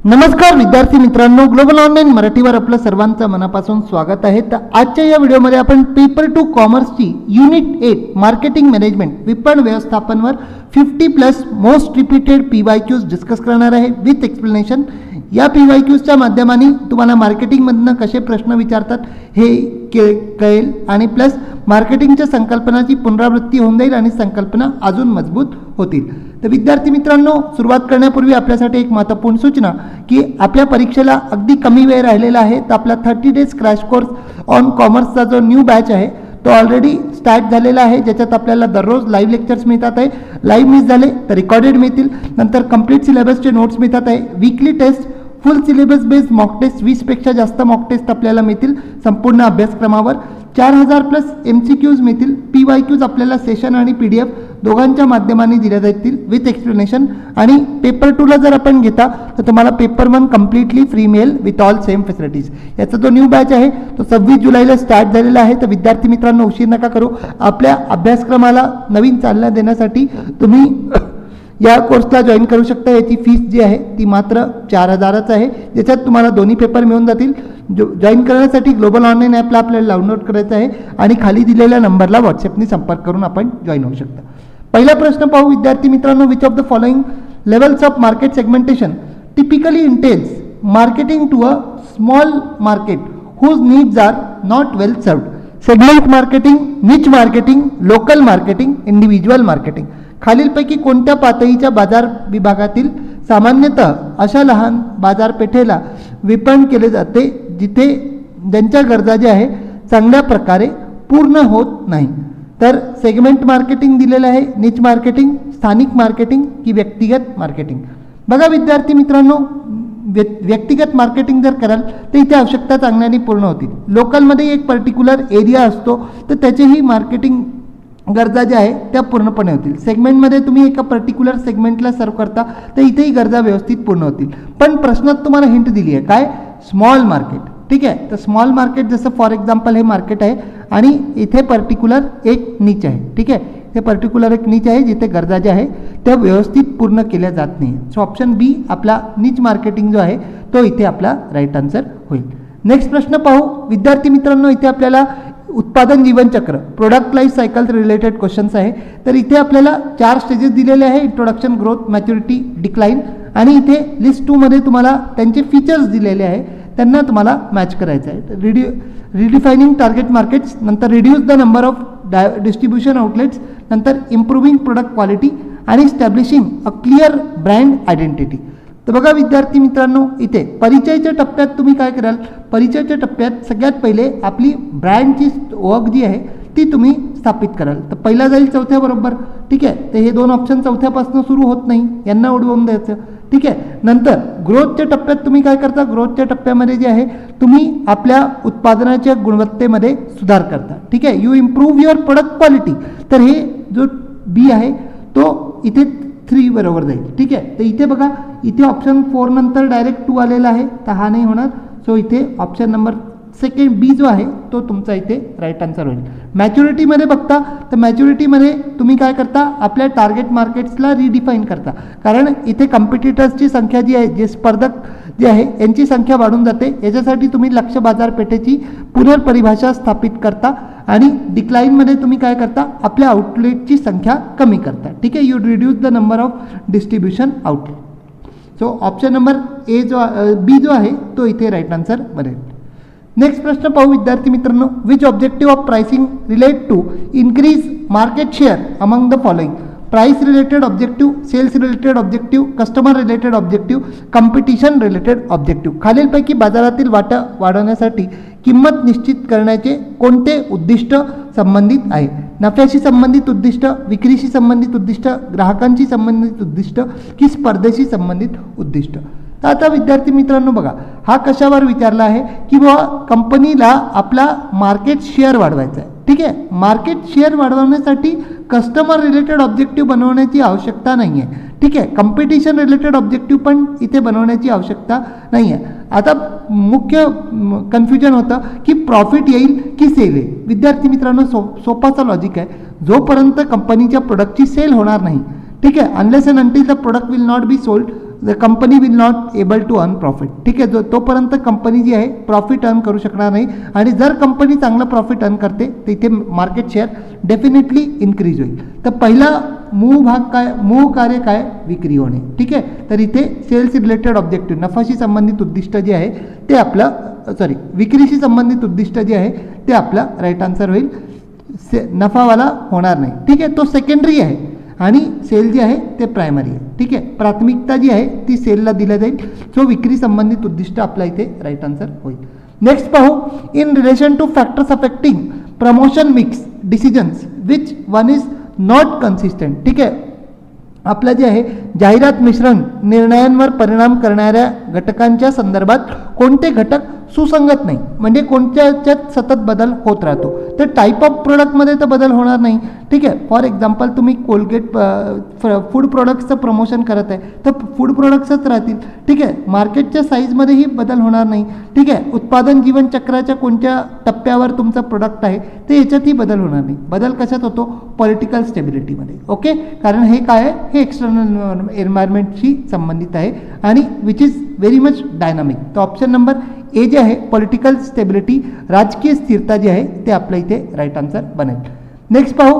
नमस्कार विद्यार्थी मित्रांनो, ग्लोबल ऑनलाईन मराठीवर आपलं सर्वांचं मनापासून स्वागत आहे. तर आजच्या या व्हिडिओमध्ये आपण पेपर 2 कॉमर्सची युनिट 8 मार्केटिंग मॅनेजमेंट विपणन व्यवस्थापनवर 50+ मोस्ट रिपीटेड PYQs डिस्कस करणार आहे विथ एक्सप्लेनेशन. या PYQsच्या माध्यमाने तुम्हाला मार्केटिंगमधनं कसे प्रश्न विचारतात हे कळेल आणि प्लस मार्केटिंगच्या संकल्पनाची पुनरावृत्ती होऊन जाईल आणि संकल्पना अजून मजबूत होतील. तर विद्यार्थी मित्रांनो, सुरुवात करण्यापूर्वी आपल्यासाठी एक महत्त्वपूर्ण सूचना की आपल्या परीक्षेला अगदी कमी वेळ राहिलेला आहे. तर आपला 30 डेज क्रॅश कोर्स ऑन कॉमर्सचा जो न्यू बॅच आहे तो ऑलरेडी स्टार्ट झालेला आहे, ज्याच्यात आपल्याला दररोज लाईव्ह लेक्चर्स मिळतात आहे. लाईव्ह मिस झाले तर रेकॉर्डेड मिळतील. नंतर कंप्लीट सिलेबसचे नोट्स मिळतात आहे. Weekly test, full syllabus based mock test, 20पेक्षा जास्त मॉक टेस्ट आपल्याला मिळतील संपूर्ण अभ्यासक्रमावर. 4000+ MCQs मिळतील. PYQs आपल्याला सेशन आणि PDF दोघांच्या माध्यमाने दिल्या जातील विथ एक्सप्लेनेशन. आणि पेपर 2 ला जर आपण घेता तर तुम्हाला पेपर 1 कम्प्लिटली फ्री मिळेल विथ ऑल सेम फॅसिलिटीज. याचा जो न्यू बॅच आहे तो 26 जुलैला स्टार्ट झालेला आहे. तर विद्यार्थी मित्रांनो, उशीर नका करू. आपल्या अभ्यासक्रमाला नवीन चालना देण्यासाठी तुम्ही या कोर्सला जॉईन करू शकता. याची फीस जी आहे ती मात्र 4000च आहे, ज्याच्यात तुम्हाला दोन्ही पेपर मिळून जातील. जॉईन करण्यासाठी ग्लोबल ऑनलाईन ॲपला आपल्याला डाउनलोड करायचं आहे आणि खाली दिलेल्या नंबरला व्हॉट्सअपनी संपर्क करून आपण जॉईन होऊ शकता. पहिला प्रश्न पाहू विद्यार्थी मित्रांनो. Which of the following levels of market segmentation typically entails marketing to a small market whose needs are not well served? Segment marketing, niche marketing, local marketing, individual marketing. खालीलपैकी कोणत्या पातळीच्या बाजार विभागातील सामान्यतः अशा लहान बाजारपेठेला विपणन केले जाते जिथे ज्यांच्या गरजा ज्या आहे चांगल्या प्रकारे पूर्ण होत नाही? तर सेगमेंट मार्केटिंग दिलेलं आहे, निच मार्केटिंग, स्थानिक मार्केटिंग की व्यक्तिगत मार्केटिंग. बघा विद्यार्थी मित्रांनो, व्यक्तिगत मार्केटिंग जर कराल तर इथे आवश्यकता चांगल्याने पूर्ण होतील. लोकलमध्ये एक पर्टिक्युलर एरिया असतो तर त्याचेही मार्केटिंग गरजा ज्या आहे त्या पूर्णपणे होतील. सेगमेंटमध्ये तुम्ही एका पर्टिक्युलर सेगमेंटला सर्व करता तर इथेही गरजा व्यवस्थित पूर्ण होतील. पण प्रश्नात तुम्हाला हिंट दिली आहे काय? Small market. ठीक आहे, तर स्मॉल मार्केट जसं फॉर एक्झाम्पल हे मार्केट आहे आणि इथे पर्टिक्युलर एक नीच आहे. ठीक आहे, हे पर्टिक्युलर एक नीच आहे जिथे गरजा ज्या आहे त्या व्यवस्थित पूर्ण केल्या जात नाही. सो ऑप्शन बी आपला नीच मार्केटिंग जो आहे तो इथे आपला राईट आन्सर होईल. नेक्स्ट प्रश्न पाहू विद्यार्थी मित्रांनो. इथे आपल्याला उत्पादन जीवनचक्र, product life cycle related questions आहे. तर इथे आपल्याला 4 स्टेजेस दिलेले आहे: इंट्रोडक्शन, ग्रोथ, मॅच्युरिटी, डिक्लाइन. आणि इथे लिस्ट 2 मध्ये तुम्हाला त्यांचे फीचर्स दिलेले आहे, त्यांना तुम्हाला मॅच करायचं आहे. रिडिफायनिंग टार्गेट मार्केट्स, नंतर reduce the number of distribution outlets, नंतर इम्प्रूव्हिंग प्रोडक्ट क्वालिटी आणि स्टॅब्लिशिंग अ क्लिअर ब्रँड आयडेंटिटी. तर बघा विद्यार्थी मित्रांनो, इथे परिचयाच्या टप्प्यात तुम्ही काय कराल? परिचयाच्या टप्प्यात सगळ्यात पहिले आपली ब्रँडची ओळख जी आहे ती तुम्ही स्थापित कराल. तर पहिला जाईल चौथ्याबरोबर. ठीक आहे, तर हे 2 ऑप्शन चौथ्यापासून सुरू होत नाही, यांना उडवून द्यायचं. ठीक आहे, नंतर ग्रोथच्या टप्प्यात तुम्ही काय करता? ग्रोथच्या टप्प्यामध्ये जे आहे तुम्ही आपल्या उत्पादनाच्या गुणवत्तेमध्ये सुधार करता. ठीक आहे, you improve your product quality. तर हे जो बी आहे तो इथे 3 बरोबर जाईल. ठीक आहे, तर इथे बघा, इथे ऑप्शन 4 नंतर डायरेक्ट 2 आलेला आहे, तर हा नाही होणार. सो इथे ऑप्शन नंबर सेकंड बी जो आहे तो तुमचा इथे राईट आन्सर होईल. मॅच्युरिटीमध्ये बघता तर मॅच्युरिटीमध्ये तुम्ही काय करता? आपल्या टार्गेट मार्केट्सला रिडिफाईन करता, कारण इथे कॉम्पिटिटर्सची संख्या जी आहे, जे स्पर्धक जे आहे यांची संख्या वाढून जाते. याच्यासाठी तुम्ही लक्ष्य बाजारपेठेची पुनर्परिभाषा स्थापित करता. आणि डिक्लाइनमध्ये तुम्ही काय करता? आपल्या आउटलेटची संख्या कमी करता. ठीक आहे, you reduce the number of distribution outlet. So option number B जो आहे तो इथे राईट आन्सर बनेल. नेक्स्ट प्रश्न पाहू विद्यार्थी मित्रांनो. Which objective of pricing relate to increase market share among the following? Price related objective, sales related objective, customer related objective, competition related objective. खालीलपैकी बाजारातील वाटा वाढवण्यासाठी किंमत निश्चित करण्याचे कोणते उद्दिष्ट संबंधित आहे? नफ्याशी संबंधित उद्दिष्ट, विक्रीशी संबंधित उद्दिष्ट, ग्राहकांशी संबंधित उद्दिष्ट की स्पर्धेशी संबंधित उद्दिष्ट? तर आता विद्यार्थी मित्रांनो बघा, हा कशावर विचारला आहे की बाबा कंपनीला आपला मार्केट शेअर वाढवायचा आहे. ठीक आहे, मार्केट शेअर वाढवण्यासाठी कस्टमर रिलेटेड ऑब्जेक्टिव्ह बनवण्याची आवश्यकता नाही आहे. ठीक आहे, कॉम्पिटिशन रिलेटेड ऑब्जेक्टिव्ह पण इथे बनवण्याची आवश्यकता नाही आहे. आता मुख्य कन्फ्युजन होतं की प्रॉफिट येईल की सेल येईल. विद्यार्थी मित्रांनो, सोपाचा लॉजिक आहे. जोपर्यंत कंपनीच्या प्रोडक्टची सेल होणार नाही, ठीक आहे, unless and until the product will not be sold, the company will not able to earn profit. ठीक आहे, तोपर्यंत कंपनी जी आहे प्रॉफिट अर्न करू शकणार नाही. आणि जर कंपनी चांगलं प्रॉफिट अर्न करते तर इथे मार्केट शेअर डेफिनेटली इन्क्रीज होईल. तर पहिला मूळ कार्य काय, विक्री होणे. ठीक आहे, तर इथे सेल्स रिलेटेड ऑब्जेक्टिव्ह, नफाशी संबंधित उद्दिष्ट जे आहे ते आपलं विक्रीशी संबंधित उद्दिष्ट जे आहे ते आपला राईट आन्सर होईल. नफावाला होणार नाही. ठीक आहे, तो सेकंडरी आहे आणि सेल जे आहे ते प्रायमरी आहे. ठीक आहे, प्राथमिकता जी आहे ती सेलला दिल्या जाईल. सो विक्री संबंधित उद्दिष्ट आपला इथे राईट आन्सर होईल. नेक्स्ट पाहू, in relation to factors affecting promotion mix decisions which one is not consistent. ठीक आहे, आपलं जे आहे जाहिरात मिश्रण निर्णयांवर परिणाम करणाऱ्या घटकांच्या संदर्भात कोणते घटक सुसंगत नाही, म्हणजे कोणत्याच्यात सतत बदल होत राहतो. तर टाईप ऑफ प्रोडक्टमध्ये तर बदल होणार नाही. ठीक आहे, फॉर एक्झाम्पल तुम्ही कोलगेट फूड प्रोडक्ट्सचं प्रमोशन करत आहे तर फूड प्रोडक्ट्सच राहतील. ठीक आहे, मार्केटच्या साईजमध्येही बदल होणार नाही. ठीक आहे, उत्पादन जीवनचक्राच्या कोणत्या टप्प्यावर तुमचा प्रोडक्ट आहे ते याच्यातही बदल होणार नाही. बदल कशात होतो, पॉलिटिकल स्टेबिलिटीमध्ये. ओके, कारण हे काय आहे, हे एक्सटर्नल एन्व्हायरमेंटशी संबंधित आहे आणि which is very much dynamic. तर ऑप्शन नंबर ए जे आहे पॉलिटिकल स्टेबिलिटी, राजकीय स्थिरता जी आहे ते आपल्या इथे राईट आन्सर बनेल. नेक्स्ट पाहू,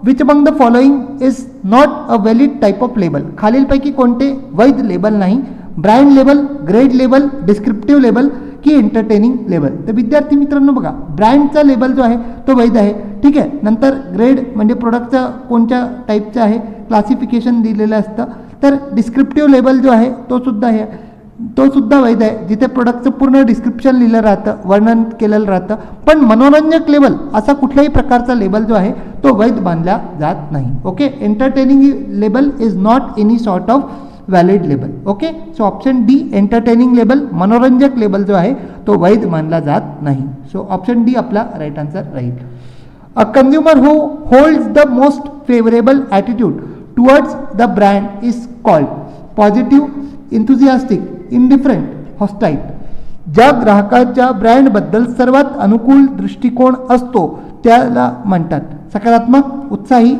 which among the following is not a valid type of label. खालीलपैकी कोणते वैध लेबल नाही, brand label, grade label, descriptive label की एंटरटेनिंग लेबल. तर विद्यार्थी मित्रांनो बघा, ब्रँडचा लेबल जो आहे तो वैध आहे. ठीक आहे, नंतर ग्रेड म्हणजे प्रोडक्टचा कोणत्या टाईपचं आहे क्लासिफिकेशन दिलेलं असतं. तर डिस्क्रिप्टिव्ह लेबल जो आहे तो सुद्धा वैध आहे, जिथे प्रोडक्टचं पूर्ण डिस्क्रिप्शन लिहिलं राहतं, वर्णन केलेलं राहतं. पण मनोरंजक लेबल असा कुठल्याही प्रकारचा लेबल जो आहे तो वैध मानला जात नाही. Okay, entertaining label is not any sort of valid label. Okay, so option D entertaining label, मनोरंजक लेबल जो आहे तो वैध मानला जात नाही. सो ऑप्शन डी आपला राईट आन्सर राहील. A consumer who holds the most favourable attitude towards the brand is called positive, enthusiastic, indifferent, hostile. ज्या ग्राहकाच्या ब्रँडबद्दल सर्वात अनुकूल दृष्टिकोन असतो त्याला म्हणतात सकारात्मक, उत्साही,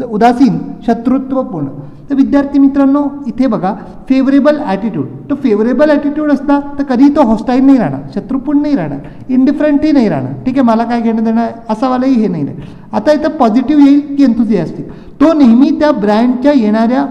उदासीन, शत्रुत्वपूर्ण. तर विद्यार्थी मित्रांनो इथे बघा, फेवरेबल ॲटिट्यूड, तो फेवरेबल ॲटिट्यूड असला तर कधी तो हॉस्टाईल नाही राहणार, शत्रुपूर्ण नाही राहणार, इंडिफरंटही नाही राहणार. ठीक आहे, मला काय घेणं देणं असावालाही हे नाही राहील. आता इथं पॉझिटिव्ह येईल की एन्थुझियास्टिक, तो नेहमी त्या ब्रँडच्या येणाऱ्या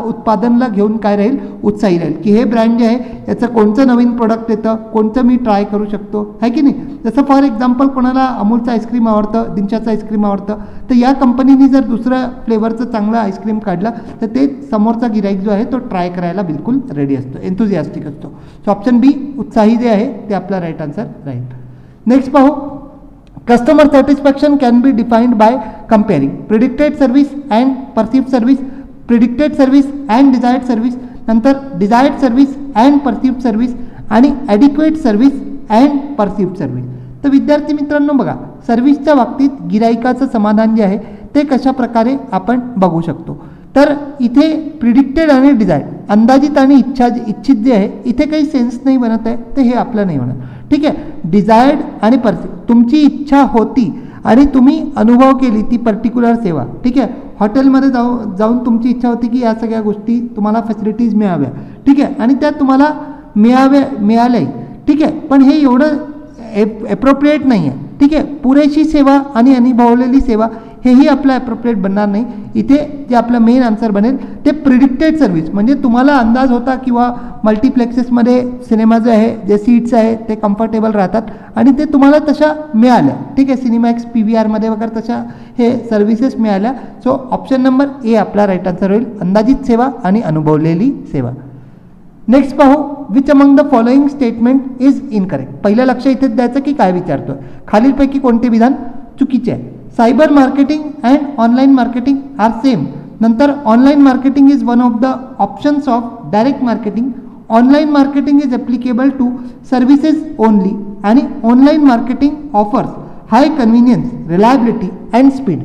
उत्पादनला घेऊन काय राहील, उत्साही राहील की हे ब्रँड जे आहे याचं कोणतं नवीन प्रोडक्ट येतं, कोणतं मी ट्राय करू शकतो, आहे की नाही. जसं फॉर एक्झाम्पल कोणाला अमूलचं आईस्क्रीम आवडतं, दिनशाचं आईस्क्रीम आवडतं, तर या कंपनीने जर दुसऱ्या फ्लेवरचं चांगलं आईस्क्रीम काढलं तर ते समोरचा गिराईक जो आहे तो ट्राय करायला बिलकुल रेडी असतो, एन्थुझियास्टिक असतो. सो ऑप्शन बी उत्साही जे आहे ते आपला राईट आन्सर राहील. नेक्स्ट पाहू, customer satisfaction can be defined by comparing predicted service and perceived service, predicted service and desired service, नंतर desired service and perceived service आणि adequate service and perceived service. तर विद्यार्थी मित्रांनो बघा, सर्व्हिसच्या बाबतीत गिराईकाचं समाधान जे आहे ते कशा प्रकारे आपण बघू शकतो. तर इथे प्रिडिक्टेड आणि डिझायर्ड, अंदाजित आणि इच्छित जे आहे इथे काही सेन्स नाही बनत आहे, तर हे आपलं नाही होणार. ठीक आहे, डिझायर्ड आणि परसिव्ह, तुमची इच्छा होती आणि तुम्ही अनुभव केली ती पर्टिक्युलर सेवा. ठीक आहे, हॉटेलमध्ये जाऊन तुमची इच्छा होती की या सगळ्या गोष्टी तुम्हाला फॅसिलिटीज मिळाव्या. ठीक आहे, आणि त्या तुम्हाला मिळाल्याही. ठीक आहे, पण हे एवढं ॲप्रोप्रिएट नाही आहे. ठीक आहे, पुरेशी सेवा आणि अनुभवलेली सेवा हेही आपलं ॲप्रोप्रिएट बनणार नाही. इथे जे आपलं मेन आन्सर बनेल ते प्रिडिक्टेड सर्व्हिस, म्हणजे तुम्हाला अंदाज होता किंवा मल्टिप्लेक्सेसमध्ये सिनेमा जे आहे, जे सीट्स आहे ते कम्फर्टेबल राहतात आणि ते तुम्हाला तशा मिळाल्या. ठीक आहे, सिनेमॅक्स PVRमध्ये वगैरे तशा हे सर्व्हिसेस मिळाल्या. सो ऑप्शन नंबर ए आपला राईट आन्सर होईल, अंदाजित सेवा आणि अनुभवलेली सेवा. नेक्स्ट पाहू, which among the following statement is incorrect. पहिलं लक्ष इथेच द्यायचं की काय विचारतोय, खालीलपैकी कोणते विधान चुकीचे आहे. Cyber marketing and online marketing are same. नंतर online marketing is one of the options of direct marketing. Online marketing is applicable to services only आणि online marketing offers high convenience, reliability and speed.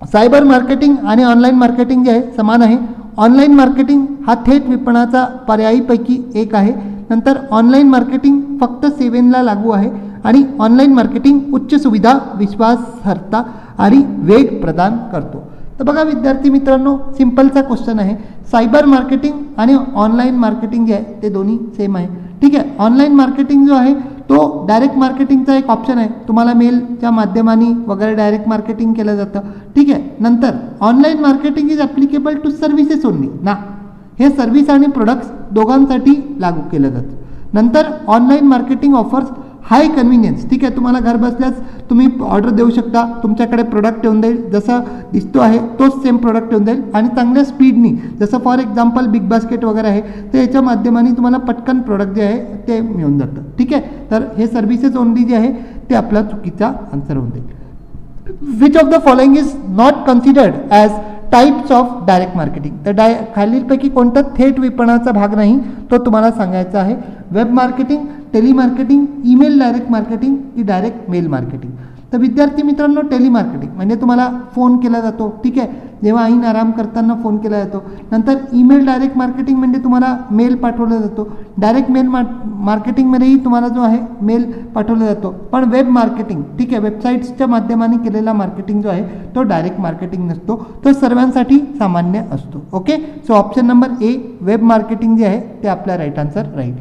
Cyber marketing आणि online marketing जे आहे समान आहे. Online marketing हा थेट विपणनाचा पर्यायीपैकी एक आहे. नंतर ऑनलाईन मार्केटिंग फक्त सेवेला लागू आहे आणि ऑनलाईन मार्केटिंग उच्च सुविधा, विश्वासार्हता आणि वेग प्रदान करतो. तर बघा विद्यार्थी मित्रांनो, सिंपलचा क्वेश्चन आहे. सायबर मार्केटिंग आणि ऑनलाईन मार्केटिंग जे आहे ते दोन्ही सेम आहे. ठीक आहे. ऑनलाईन मार्केटिंग जो आहे तो डायरेक्ट मार्केटिंगचा एक ऑप्शन आहे. तुम्हाला मेलच्या माध्यमाने वगैरे डायरेक्ट मार्केटिंग केलं जातं. ठीक आहे. नंतर online marketing is applicable to services only ना, हे सर्व्हिस आणि प्रोडक्ट्स दोघांसाठी लागू केलं जातं. नंतर online marketing offers high convenience. ठीक आहे. तुम्हाला घर बसल्याच तुम्ही ऑर्डर देऊ शकता, तुमच्याकडे प्रोडक्ट येऊन जाईल, जसं दिसतो आहे तोच सेम प्रोडक्ट येऊन जाईल आणि चांगल्या स्पीडनी, जसं फॉर एक्झाम्पल बिग बास्केट वगैरे आहे तर याच्या माध्यमाने तुम्हाला पटकन प्रोडक्ट जे आहे ते मिळून जातं. ठीक आहे. तर हे सर्व्हिसेस ओनली जे आहे ते आपला चुकीचा आन्सर होऊन जाईल. Which of the following is not considered as types of direct marketing. तर खालीलपैकी कोणता थेट विपणनाचा भाग नाही तो तुम्हाला सांगायचा आहे. Web marketing, telemarketing, email direct marketing की डायरेक्ट मेल मार्केटिंग. तर विद्यार्थी मित्रांनो, टेलिमार्केटिंग म्हणजे तुम्हाला फोन केला जातो. ठीक आहे. जेव्हा ऐन आराम करताना फोन केला जातो. नंतर ईमेल डायरेक्ट मार्केटिंग म्हणजे तुम्हाला मेल पाठवला जातो. डायरेक्ट मेल मार्केटिंगमध्येही तुम्हाला जो आहे मेल पाठवला जातो. पण वेब मार्केटिंग, ठीक आहे, वेबसाईट्सच्या माध्यमाने केलेला मार्केटिंग जो आहे तो डायरेक्ट मार्केटिंग नसतो, तो सर्वांसाठी सामान्य असतो. Okay. So option number A web marketing जे आहे ते आपला राईट आन्सर राहील.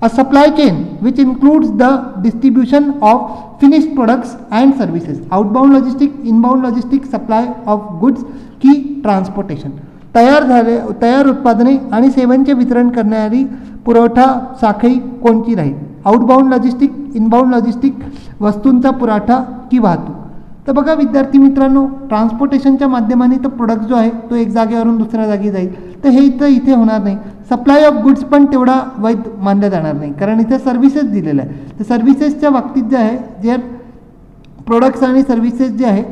A supply chain which includes the distribution of finished products and services, outbound logistics, inbound logistics, supply of goods की ट्रान्सपोर्टेशन. तयार उत्पादने आणि सेवांचे वितरण करणारी पुरवठा साखळी कोणती राहील? आउटबाउंड लॉजिस्टिक, इनबाउंड लॉजिस्टिक, वस्तूंचा पुरवठा की वाहतूक. तर बघा विद्यार्थी मित्रांनो, ट्रान्सपोर्टेशनच्या माध्यमाने तो प्रोडक्ट जो आहे तो एक जागेवरून दुसऱ्या जागी जाईल, तर हे इथे होणार नाही. सप्लाय ऑफ गुड्स पण तेवढा वैध मानलं जाणार नाही, कारण इथे सर्व्हिसेस दिलेलं आहे. तर सर्व्हिसेसच्या बाबतीत जे आहे, जे प्रोडक्ट्स आणि सर्व्हिसेस जे आहे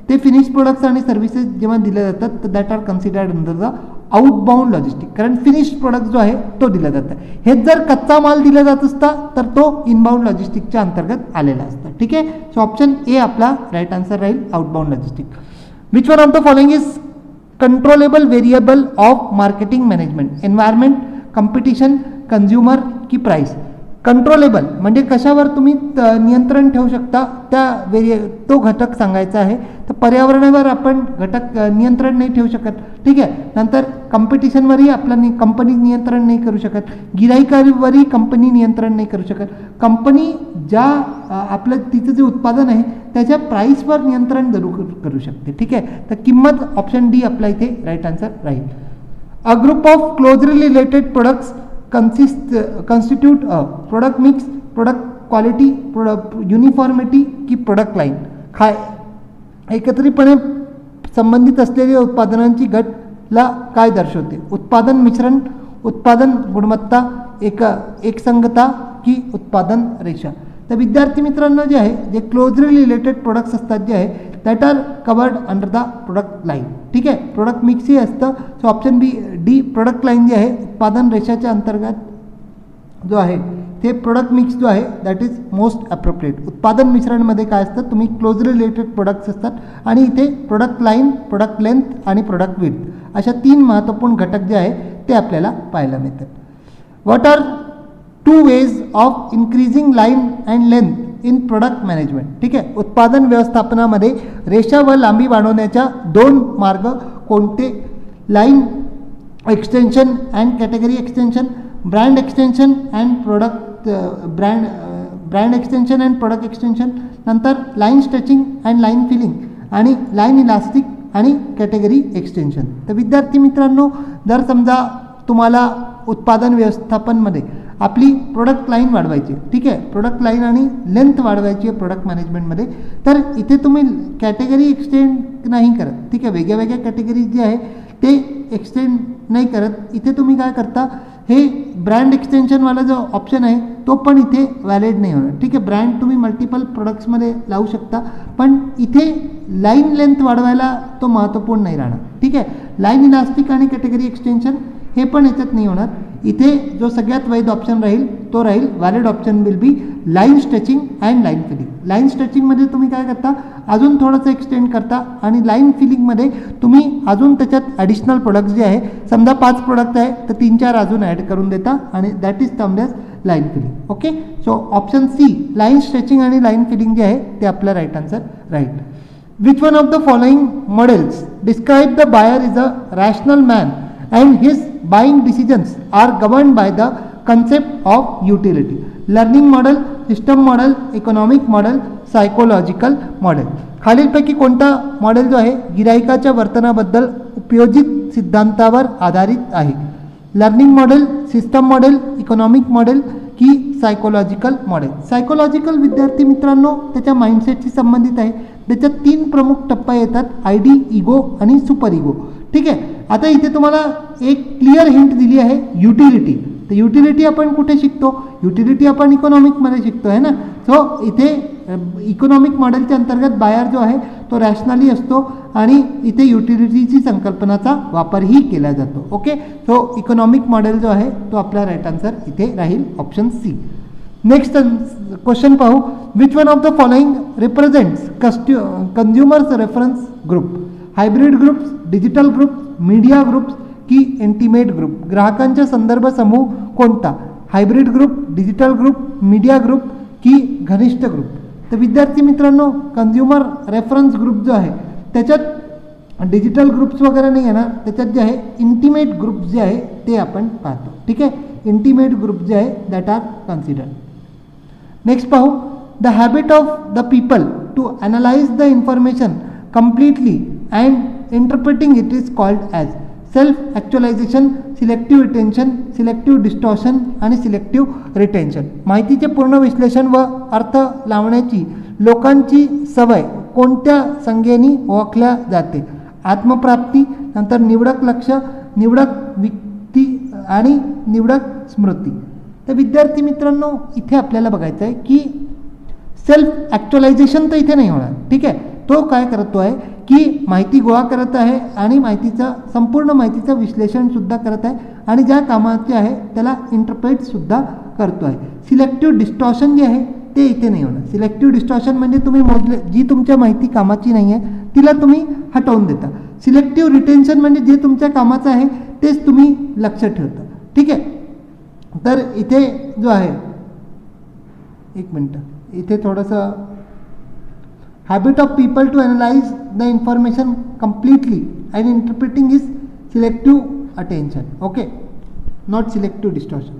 ते फिनिश प्रोडक्ट्स आणि सर्व्हिसेस जेव्हा दिले जातात तर that are considered under the outbound logistic, कारण फिनिश प्रोडक्ट जो आहे तो दिला जातो. हेच जर कच्चा माल दिला जात असता तर तो इनबाउंड लॉजिस्टिकच्या अंतर्गत आलेला असता. ठीक आहे. सो ऑप्शन ए आपला राईट आन्सर राहील, outbound logistic. Which one of the following is controllable variable of marketing management? Environment, competition, consumer की प्राईस. कंट्रोलेबल म्हणजे कशावर तुम्ही नियंत्रण ठेवू शकता तो घटक सांगायचा आहे. तर पर्यावरणावर आपण नियंत्रण नाही ठेवू शकत. ठीक आहे. नंतर कॉम्पिटिशनवरही कंपनी नियंत्रण नाही करू शकत. गिराईकावरही कंपनी नियंत्रण नाही करू शकत. कंपनी ज्या तिचं जे उत्पादन आहे त्याच्या प्राईसवर नियंत्रण जरूर करू शकते. ठीक आहे. तर किंमत ऑप्शन डी आपला इथे राईट आन्सर राहील. A group of closely related products constitute a product mix, product quality, product uniformity की product line. एकत्रितपणे संबंधित असलेल्या उत्पादनांची गटला काय दर्शवते? उत्पादन मिश्रण, उत्पादन गुणवत्ता, एकसंगता की उत्पादन रेषा. तर विद्यार्थी मित्रांनो जे आहे, जे क्लोजली रिलेटेड प्रोडक्ट्स असतात जे आहे that are covered under the product line. ठीक आहे. प्रोडक्ट मिक्सही असतं. So option D product line जे आहे उत्पादन रेषाच्या अंतर्गत जो आहे ते प्रोडक्ट मिक्स जो आहे दॅट इज मोस्ट अप्रोप्रिएट. उत्पादन मिश्रणमध्ये काय असतं, तुम्ही क्लोजली रिलेटेड प्रोडक्ट्स असतात आणि इथे प्रोडक्ट लाईन, प्रोडक्ट लेंथ आणि प्रोडक्ट विड्थ अशा 3 महत्त्वपूर्ण घटक जे आहे ते आपल्याला पाहायला मिळतात. What are 2 ways of increasing line and length in product management? ठीक आहे. उत्पादन व्यवस्थापनामध्ये रेषा व लांबी वाढवण्याच्या 2 मार्ग कोणते? Line extension and category extension, brand extension and product brand extension and product extension, नंतर line stretching and line filling आणि लाईन इलास्टिक आणि कॅटेगरी एक्सटेन्शन. तर विद्यार्थी मित्रांनो, जर समजा तुम्हाला उत्पादन व्यवस्थापनमध्ये आपली प्रोडक्ट लाईन वाढवायची, ठीक आहे, प्रोडक्ट लाईन आणि लेंथ वाढवायची आहे प्रोडक्ट मॅनेजमेंटमध्ये, तर इथे तुम्ही कॅटेगरी एक्सटेंड नाही करत. ठीक आहे. वेगळ्या वेगळ्या कॅटेगरीज जे आहे ते एक्सटेंड नाही करत. इथे तुम्ही काय करता, हे ब्रँड एक्सटेन्शनवाला जो ऑप्शन आहे तो पण इथे व्हॅलिड नाही होणार. ठीक आहे. ब्रँड तुम्ही मल्टिपल प्रोडक्ट्समध्ये लावू शकता, पण इथे लाईन लेंथ वाढवायला तो महत्त्वपूर्ण नाही राहणार. ठीक आहे. लाईन इलास्टिक आणि कॅटेगरी एक्सटेन्शन हे पण याच्यात नाही होणार. इथे जो सगळ्यात वैध ऑप्शन राहील तो राहील, valid option will be line stretching and line filling. Line स्ट्रेचिंगमध्ये तुम्ही काय करता, अजून थोडंसं एक्सटेंड करता आणि लाईन फिलिंगमध्ये तुम्ही अजून त्याच्यात ॲडिशनल प्रोडक्ट्स जे आहे, समजा 5 प्रोडक्ट आहे तर 3-4 अजून ॲड करून देता आणि that is termed as line filling. Okay. So option C line stretching आणि लाईन फिलिंग जे आहे ते आपलं राईट आन्सर राहील. Which one of the following models describe the buyer is a rational man and his buying decisions are govern by the concept of utility. Learning model, system model, economic model, psychological model. खालीलपैकी कोणता model जो आहे गिराईकाच्या वर्तनाबद्दल उपयोजित सिद्धांतावर आधारित आहे? Learning model, system model, economic model की सायकोलॉजिकल मॉडेल. सायकोलॉजिकल विद्यार्थी मित्रांनो त्याच्या माइंडसेटशी संबंधित आहे. त्याच्यात 3 प्रमुख टप्पे येतात, आयडी, इगो आणि सुपर इगो. ठीक आहे. आता इथे तुम्हाला एक क्लिअर हिंट दिली आहे युटिलिटी. तर युटिलिटी आपण कुठे शिकतो? युटिलिटी आपण इकॉनॉमिकमध्ये शिकतो आहे ना. सो इथे इकॉनॉमिक मॉडेलच्या अंतर्गत बायर जो आहे तो रॅशनली असतो आणि इथे युटिलिटीची संकल्पनाचा वापरही केला जातो. ओके. सो इकॉनॉमिक मॉडेल जो आहे तो आपला राईट आन्सर इथे राहील ऑप्शन सी. नेक्स्ट क्वेश्चन पाहू. Which one of the following represents consumers reference group? Hybrid groups, digital groups, media groups की इंटिमेट ग्रुप? ग्राहकांचा संदर्भ समूह कोणता? Hybrid group, digital group, media group की घनिष्ठ ग्रुप? तर विद्यार्थी मित्रांनो कंझ्युमर रेफरन्स ग्रुप जो आहे त्याच्यात डिजिटल ग्रुप्स वगैरे नाही येणार. त्याच्यात जे आहे इंटिमेट ग्रुप जे आहे ते आपण पाहतो. ठीक आहे. इंटिमेट ग्रुप जे आहे दॅट आर कन्सिडर्ड. नेक्स्ट पाहू. The habit of the people to analyse the information completely and interpreting it is called as self actualisation, selective retention, selective distortion आणि सिलेक्टिव्ह रिटेन्शन. माहितीचे पूर्ण विश्लेषण व अर्थ लावण्याची लोकांची सवय कोणत्या संज्ञेने ओळखल्या जाते? आत्मप्राप्ती, नंतर निवडक लक्ष, निवडक व्यक्ती आणि निवडक स्मृती. तर विद्यार्थी मित्रांनो इथे आपल्याला बघायचं आहे की सेल्फ ॲक्च्युअलायझेशन तर इथे नाही होणार. ठीक आहे. तो काय करतो आहे की माहिती गोळा करत आहे आणि संपूर्ण माहितीचं विश्लेषणसुद्धा करत आहे आणि ज्या कामाचे आहे त्याला इंटरप्रेटसुद्धा करतो आहे. सिलेक्टिव्ह डिस्टॉर्शन जे आहे ते इथे नाही होणार. सिलेक्टिव्ह डिस्टॉर्शन म्हणजे तुम्ही जी तुमच्या माहिती कामाची नाही आहे तिला तुम्ही हटवून देता. सिलेक्टिव्ह रिटेन्शन म्हणजे जे तुमच्या कामाचं आहे तेच तुम्ही लक्ष ठेवता. ठीक आहे. तर इथे जो आहे एक मिनटं इथे थोडंसं habit of people to analyse the information completely and interpreting is selective attention. Okay. Not selective distortion.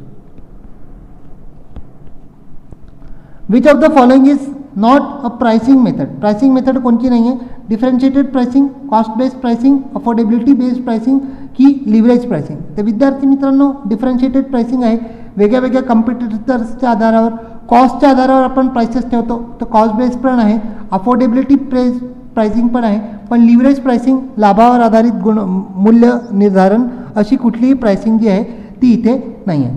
Which of the following is not a pricing method? Pricing method कोणती नाही आहे? Differentiated pricing, cost based pricing, affordability based pricing की leverage pricing? तर विद्यार्थी मित्रांनो differentiated pricing आहे. वेगळ्या वेगळ्या कॉम्पिटिटर्सच्या आधारावर कॉस्टच्या आधारावर आपण प्राइसेस ठेवतो. तर कॉस्ट बेस्ड पण आहे, अफोर्डेबिलिटी प्राइसिंग पण आहे, पण लिव्हरेज प्राइसिंग लाभावर आधारित मूल्य निर्धारण अशी कुठलीही प्राइसिंग जी आहे ती इथे नाही आहे.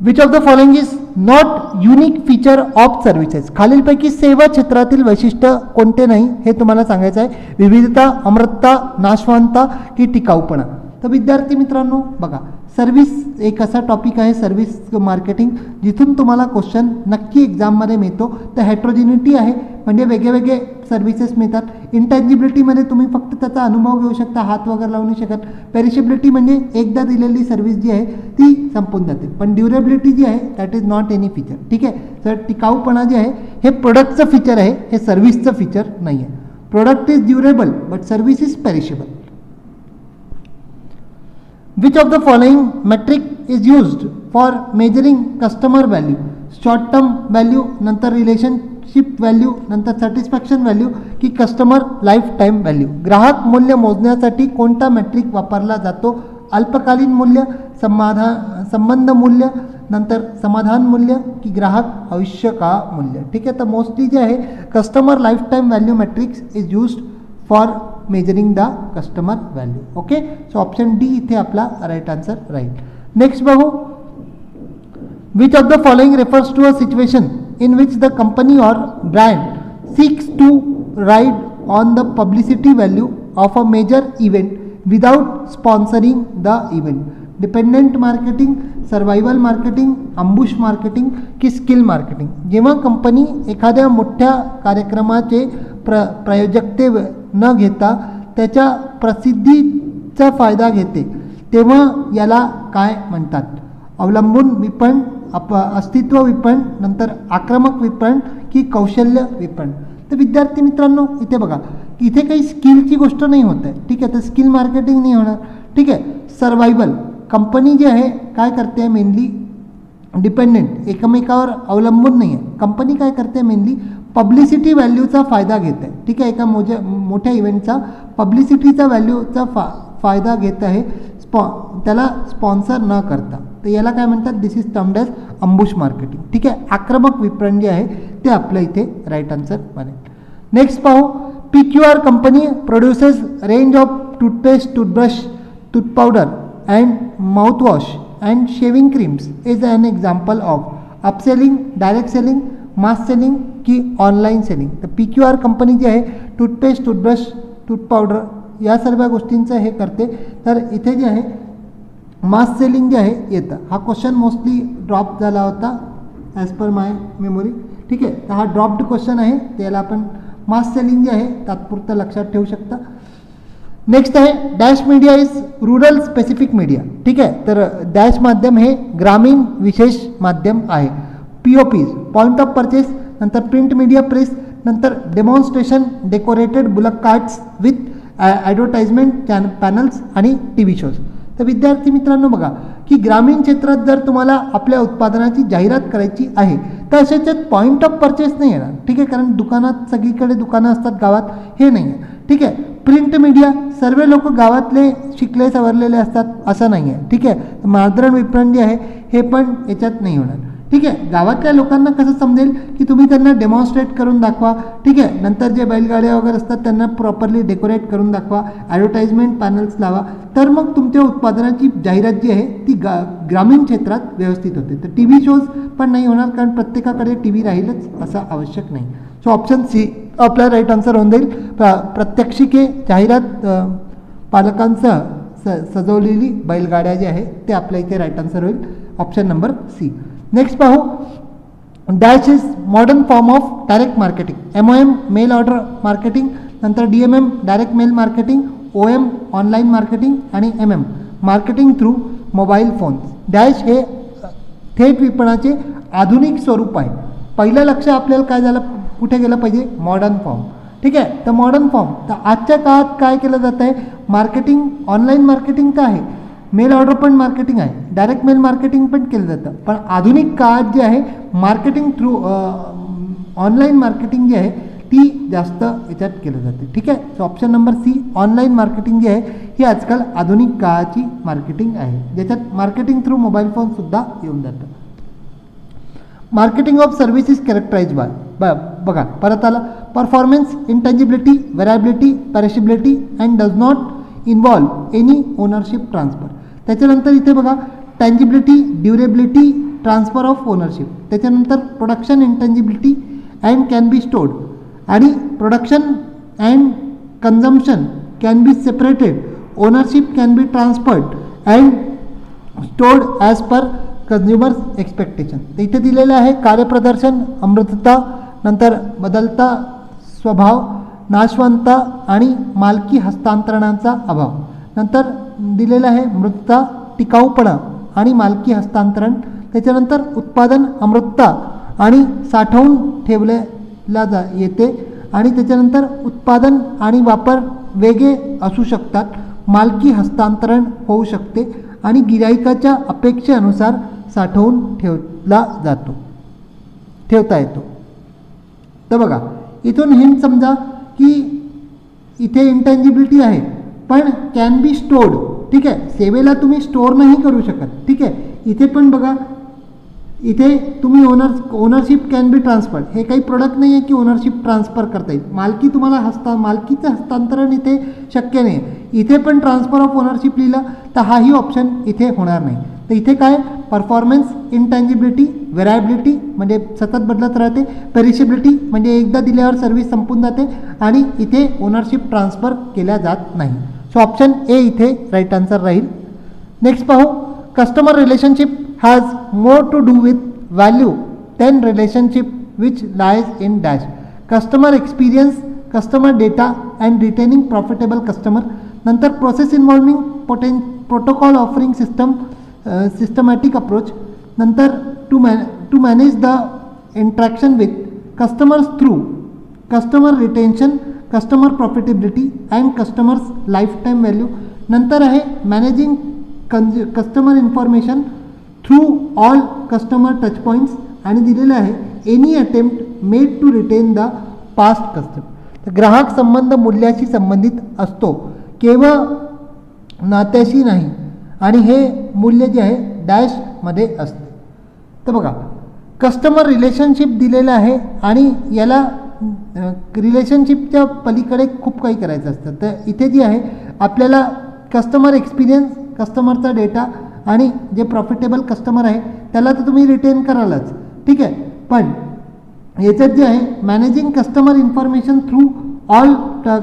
Which of the following is not unique feature of services? खालीलपैकी सेवा क्षेत्रातील वैशिष्ट्य कोणते नाही हे तुम्हाला सांगायचं आहे. विविधता, अमृतता, नाशवंतता की टिकाऊपणा? तर विद्यार्थी मित्रांनो बघा सर्व्हिस एक असा टॉपिक आहे सर्व्हिस मार्केटिंग जिथून तुम्हाला क्वेश्चन नक्की एक्झाममध्ये मिळतो. तर हेट्रोजिनिटी आहे म्हणजे वेगळे सर्व्हिसेस मिळतात. इंटॅन्जिबिलिटीमध्ये तुम्ही फक्त त्याचा अनुभव घेऊ शकता, हात वगैरे लावू नाही शकत. पेरिशेबिलिटी म्हणजे एकदा दिलेली सर्व्हिस जी आहे ती संपून जाते. पण ड्युरेबिलिटी जी आहे that is not any feature. ठीक आहे. तर टिकाऊपणा जे आहे हे प्रोडक्टचं फीचर आहे, हे सर्व्हिसचं फीचर नाही आहे. Product is durable but service is perishable. Which of the following metric is used for measuring customer value? Short term value, नंतर रिलेशनशिप व्हॅल्यू, नंतर सॅटिस्फॅक्शन व्हॅल्यू की कस्टमर लाईफ टाईम व्हॅल्यू? ग्राहक मूल्य मोजण्यासाठी कोणता मेट्रिक वापरला जातो? अल्पकालीन मूल्य, संबंध मूल्य, नंतर समाधान मूल्य की ग्राहक आयुष्यकाळ मूल्य? ठीक आहे. तर मोस्टली जे आहे customer life time value matrix is used for measuring the customer value. Okay. So option D इथे आपला राईट आन्सर राहील. नेक्स्ट बघू. Which of the following refers to a situation in which the company और brand seeks to ride on the publicity value of a major event without sponsoring the event? Dependent marketing, survival marketing, ambush marketing की skill marketing? जेव्हा company एखाद्या मोठ्या कार्यक्रमाचे प्रायोजकते न घेता त्याच्या प्रसिद्धीचा फायदा घेते तेव्हा याला काय म्हणतात? अवलंबून विपणन, अस्तित्व विपणन, नंतर आक्रमक विपणन की कौशल्य विपणन? तर विद्यार्थी मित्रांनो इथे बघा की इथे काही स्किलची गोष्ट नाही होत आहे. ठीक आहे. तर स्किल मार्केटिंग नाही होणार. ठीक आहे. सर्व्हायव्हल, कंपनी जी आहे काय करते मेनली डिपेंडेंट, एकमेकावर अवलंबून नाही आहे. कंपनी काय करते मेनली पब्लिसिटी व्हॅल्यूचा फायदा घेत आहे. ठीक आहे, एका मोठ्या इव्हेंटचा पब्लिसिटीचा व्हॅल्यूचा फायदा घेत आहे, त्याला स्पॉन्सर न करता. तर याला काय म्हणतात, दिस इज टर्म्ड एज अम्बुश मार्केटिंग. ठीक आहे, आक्रमक विपणन जे आहे ते आपल्या इथे राईट आन्सर बनेल. नेक्स्ट पाहू, PQR company produces range of toothpaste, toothbrush, tooth powder and mouthwash and shaving creams is an example of upselling, direct selling, mass selling की ऑनलाईन सेलिंग. तर PQR कंपनी जी आहे टूथपेस्ट, टूथब्रश, टूथ पावडर या सर्व गोष्टींचं हे करते. तर इथे जे आहे मास सेलिंग जे आहे येतं. हा क्वेश्चन मोस्टली ड्रॉप झाला होता ॲज पर माय मेमोरी. ठीक आहे, तर हा ड्रॉप्ड क्वेश्चन आहे, त्याला आपण मास सेलिंग जे आहे तात्पुरतं लक्षात ठेवू शकता. नेक्स्ट आहे dash media is rural specific media. ठीक आहे, तर डॅश माध्यम हे ग्रामीण विशेष माध्यम आहे. POPs, पॉईंट ऑफ परचेस, नंतर प्रिंट मीडिया प्रेस, नंतर demonstration, decorated bullock carts with advertisement panels आणि TV शोज. तर विद्यार्थी मित्रांनो बघा की ग्रामीण क्षेत्रात जर तुम्हाला आपल्या उत्पादनाची जाहिरात करायची आहे तर अशाच्यात पॉईंट ऑफ परचेस नाही येणार. ठीक आहे, कारण दुकानात सगळीकडे दुकानं असतात गावात, हे नाही आहे. ठीक आहे, प्रिंट मीडिया सर्व लोक गावातले शिकले सवरलेले असतात असं नाही आहे. ठीक आहे, मार्दरण विपणन जे आहे हे पण याच्यात नाही होणार. ठीक आहे, गावातल्या लोकांना कसं समजेल की तुम्ही त्यांना डेमॉन्स्ट्रेट करून दाखवा. ठीक आहे, नंतर जे बैलगाड्या वगैरे असतात त्यांना प्रॉपरली डेकोरेट करून दाखवा, ॲडव्हर्टाइजमेंट पॅनल्स लावा, तर मग तुमच्या उत्पादनाची जाहिरात जी आहे ती ग्रामीण क्षेत्रात व्यवस्थित होते. तर TV शोज पण नाही होणार, कारण प्रत्येकाकडे TV राहीलच असं आवश्यक नाही. सो ऑप्शन C आपला राईट आन्सर होऊन जाईल. प्रात्यक्षिके, जाहिरात, पालकांसह सजवलेली बैलगाड्या जे आहे ते आपल्या इथे राईट आन्सर होईल, ऑप्शन नंबर C. नेक्स्ट पाहू, dash is modern form of direct marketing. MOM mail order marketing, नंतर DMM direct mail marketing, OM online marketing आणि MM marketing through mobile phones. Dash हे थेट विपणनाचे आधुनिक स्वरूप आहे. पहिलं लक्ष आपल्याला काय झालं, कुठे गेलं पाहिजे, मॉडर्न फॉर्म. ठीक आहे, तर मॉडर्न फॉर्म, तर आजच्या काळात काय केलं जातं आहे, मार्केटिंग ऑनलाईन मार्केटिंग तर आहे, मेल ऑर्डर पण मार्केटिंग आहे, डायरेक्ट मेल मार्केटिंग पण केलं जातं. पण आधुनिक काळात जे आहे मार्केटिंग थ्रू ऑनलाईन मार्केटिंग जी आहे ती जास्त याच्यात केलं जाते. ठीक आहे, so option number C online marketing जी आहे ही आजकाल आधुनिक काळाची मार्केटिंग आहे, ज्याच्यात मार्केटिंग थ्रू मोबाईल फोनसुद्धा येऊन जातं. Marketing of service is characterize by बघा परत आला, performance, intangibility, variability, perishability and does not involve any ownership transfer. त्याच्यानंतर इथे बघा tangibility, durability, transfer of ownership. त्याच्यानंतर production intangibility and can be stored, आणि production and consumption can be separated, ownership can be transferred and stored as per consumers expectation. तर इथे दिलेलं आहे कार्यप्रदर्शन, अमृतता, नंतर बदलता स्वभाव, नाशवंतता आणि मालकी हस्तांतरणाचा अभाव. नंतर दिलेलं आहे मृतता, टिकाऊपणा आणि मालकी हस्तांतरण. त्याच्यानंतर उत्पादन अमृतता आणि साठवून ठेवलेला येते, आणि त्याच्यानंतर उत्पादन आणि वापर वेगळे असू शकतात, मालकी हस्तांतरण होऊ शकते आणि गिराईकाच्या अपेक्षेनुसार साठवून ठेवता येतो. तर बघा इथून हिंट समजा की इथे इंटँजिबिलिटी आहे पण कॅन बी स्टोर्ड. ठीक आहे, सेवेला तुम्ही स्टोअर नाही करू शकत. ठीक आहे, इथे पण बघा इथे तुम्ही ओनरशिप कॅन बी ट्रान्सफर्ड, हे काही प्रोडक्ट नाही आहे की ओनरशिप ट्रान्सफर करता येईल. मालकी तुम्हाला मालकीचं हस्तांतरण इथे शक्य नाही. इथे पण ट्रान्सफर ऑफ ओनरशिप लिहिलं तर हाही ऑप्शन इथे होणार नाही. तर इथे काय, परफॉर्मन्स, इंटँजिबिलिटी, व्हेरायबिलिटी म्हणजे सतत बदलत राहते, पेरिशिबिलिटी म्हणजे एकदा दिल्यावर सर्व्हिस संपून जाते, आणि इथे ओनरशिप ट्रान्सफर केल्या जात नाही. सो ऑप्शन A इथे राईट आन्सर राहील. नेक्स्ट पाहू, customer relationship has more to do with value than relationship which lies in dash. Customer experience, customer data and retaining profitable customer. नंतर process involving protocol offering systematic approach. नंतर to manage the interaction with customers through customer retention, customer profitability and customers lifetime value. नंतर आहे managing customer information through all customer touch points आणि दिलेलं आहे any attempt made to retain the past customer. तर ग्राहक संबंध मूल्याशी संबंधित असतो, केवळ नात्याशी नाही, आणि हे मूल्य जे आहे डॅशमध्ये असते. तर बघा कस्टमर रिलेशनशिप दिलेलं आहे आणि याला रिलेशनशिपच्या पलीकडे खूप काही करायचं असतं. तर इथे जे आहे आपल्याला कस्टमर एक्सपिरियन्स, कस्टमरचा डेटा आणि जे प्रॉफिटेबल कस्टमर आहे त्याला तर तुम्ही रिटेन करालच, ठीक आहे. पण याच्यात जे आहे managing customer information through all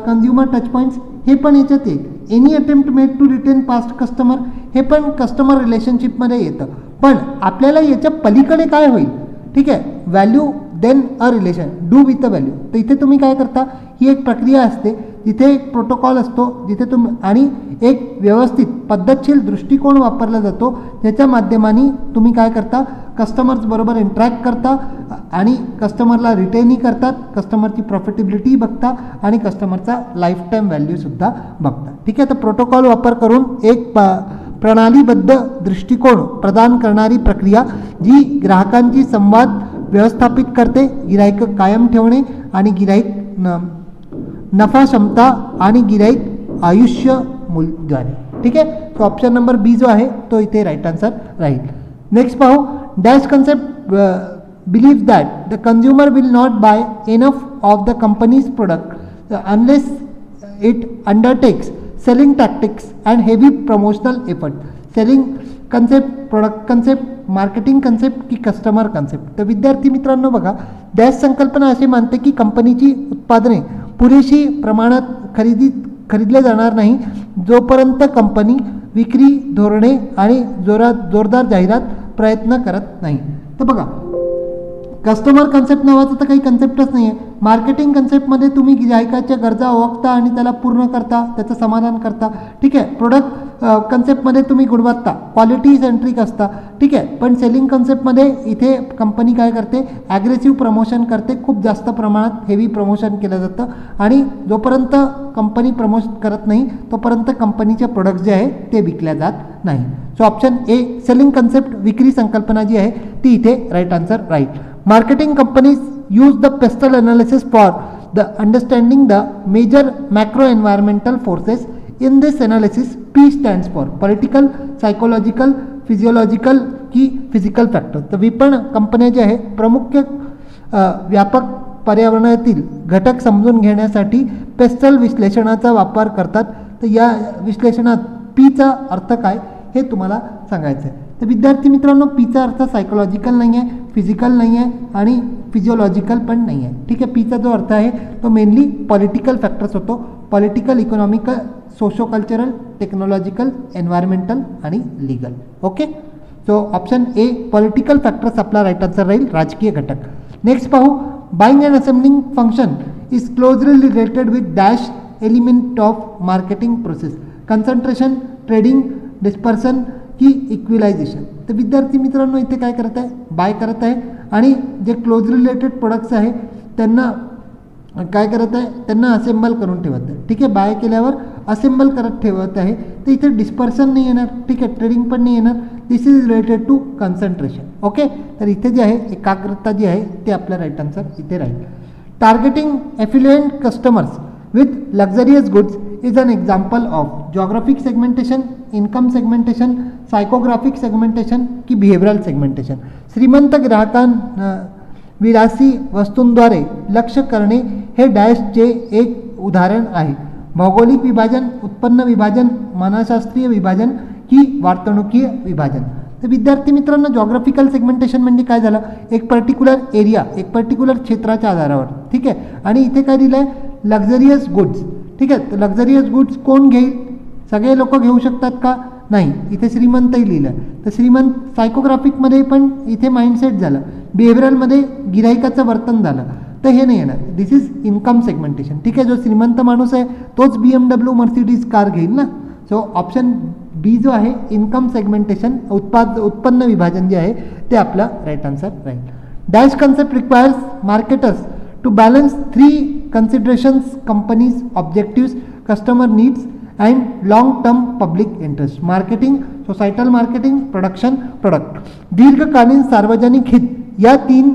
consumer touch points हे पण याच्यात येईल. Any attempt made to retain past customer हे पण कस्टमर रिलेशनशिपमध्ये येतं. पण आपल्याला याच्या पलीकडे काय होईल, ठीक आहे, value then a relation do with a value. तर इथे तुम्ही काय करता, ही एक प्रक्रिया असते जिथे एक प्रोटोकॉल असतो, जिथे तुम्ही आणि एक व्यवस्थित पद्धतशीर दृष्टिकोन वापरला जातो, ज्याच्या माध्यमाने तुम्ही काय करता, कस्टमर्स बरोबर इंटरॅक्ट करता आणि कस्टमरला रिटेनही करतात, कस्टमरची प्रॉफिटेबिलिटी बघता आणि कस्टमरचा लाईफ टाईम व्हॅल्यूसुद्धा बघता, ठीक आहे. तर प्रोटोकॉल वापर करून एक प्रणालीबद्ध दृष्टिकोन प्रदान करणारी प्रक्रिया जी ग्राहकांची संवाद व्यवस्थापित करते, गिराईक कायम ठेवणे आणि गिराईक नफा क्षमता आणि गिराईक आयुष्य मूल्याद्वारे, ठीक आहे. तो ऑप्शन नंबर बी जो आहे तो इथे राईट आन्सर राहील. नेक्स्ट पाहू, dash concept believe that the consumer will not buy enough of the companies product unless it undertakes selling tactics and heavy promotional effort. Selling concept, product concept, marketing concept की customer concept. तर विद्यार्थी मित्रांनो बघा, dash संकल्पना असे मानते की कंपनीची उत्पादने पुरेशी प्रमाणात खरीदले जाणार नाही जोपर्यंत कंपनी विक्री धोरणे आणि जोरदार जाहिरात प्रयत्न करत नाही. तर बघा कस्टमर कन्सेप्ट नावाचं तर काही कन्सेप्टच नाही आहे. मार्केटिंग कन्सेप्टमध्ये तुम्ही गिरायकाच्या गरजा ओळखता आणि त्याला पूर्ण करता, त्याचं समाधान करता, ठीक आहे. प्रोडक्ट कन्सेप्टमध्ये तुम्ही गुणवत्ता क्वालिटी सेंट्रिक असता, ठीक आहे. पण सेलिंग कन्सेप्टमध्ये इथे कंपनी काय करते, ॲग्रेसिव्ह प्रमोशन करते, खूप जास्त प्रमाणात हेवी प्रमोशन केलं जातं आणि जोपर्यंत कंपनी प्रमोशन करत नाही तोपर्यंत कंपनीचे प्रोडक्ट्स जे आहे ते विकल्या जात नाही. सो ऑप्शन ए सेलिंग कन्सेप्ट विक्री संकल्पना जी आहे ती इथे राईट आन्सर राहील. Marketing companies use the pestle analysis for the understanding the major macro environmental forces. In this analysis P stands for political, psychological, physiological की physical factor. तर विपणन कंपन्या जे आहे प्रमुख व्यापक पर्यावरणातील घटक समजून घेण्यासाठी पेस्टल विश्लेषणाचा वापर करतात. तर या विश्लेषणात पीचा अर्थ काय हे तुम्हाला सांगायचं आहे. तर विद्यार्थी मित्रांनो पीचा अर्थ सायकोलॉजिकल नाही आहे, फिजिकल नाही आहे आणि फिजिओलॉजिकल पण नाही आहे, ठीक आहे. पीचा जो अर्थ आहे तो मेनली पॉलिटिकल फॅक्टर्स होतो, political, economical, socio cultural, technological, environmental आणि legal. Okay, so option A political factors आपला राईट आन्सर राहील, राजकीय घटक. नेक्स्ट पाहू, buying and assembling function is closely related with dash element of marketing process. Concentration, trading, dispersion की equalization. तर विद्यार्थी मित्रांनो इथे काय करत आहे, बाय करत आहे आणि जे क्लोज रिलेटेड प्रोडक्ट्स आहे त्यांना काय करत आहे, त्यांना असेंबल करून ठेवत आहे, ठीक आहे. बाय केल्यावर असेंबल करत ठेवत आहे. तर इथे डिस्पर्सन नाही येणार, ठीक आहे, ट्रेडिंग पण नाही येणार. This is related to concentration. Okay, तर इथे जे आहे एकाग्रता जी आहे ते आपलं राईट आन्सर इथे राहील. Targeting affluent customers with luxurious goods is an example of geographic segmentation, income segmentation, psychographic segmentation की behavioral segmentation. श्रीमंत विलासी वस्तूंद्वारे लक्ष्य करणे हे डॅशचे एक उदाहरण आहे. भौगोलिक विभाजन, उत्पन्न विभाजन, मानसशास्त्रीय विभाजन की वर्तणुकीय विभाजन. तर विद्यार्थी मित्रांनो जॉग्राफिकल सेगमेंटेशन म्हणजे काय झालं, एक पर्टिक्युलर एरिया, एक पर्टिक्युलर क्षेत्राच्या आधारावर, ठीक आहे. आणि इथे काय दिलं आहे, लक्झरियस गुड्स, ठीक आहे. तर लक्झरियस गुड्स कोण घेईल, सगळे लोक घेऊ शकतात का, नाही. इथे श्रीमंतही लिहिलं. तर श्रीमंत सायकोग्राफिकमध्ये पण इथे माइंडसेट झालं, बिहेवियरलमध्ये गिराईकाचं वर्तन झालं. तर हे नाही येणार, दिस इज इन्कम सेगमेंटेशन, ठीक आहे. जो श्रीमंत माणूस आहे तोच BMW मर्सिडीज कार घेईल ना. सो ऑप्शन बी जो आहे इन्कम सेगमेंटेशन, उत्पन्न विभाजन जे आहे ते आपला राईट आन्सर राहील. Dash concept requires marketers to balance 3 considerations: companies objectives, customer needs and long term public interest. Marketing, societal marketing, production, product. दीर्घकालीन सार्वजनिक हित या 3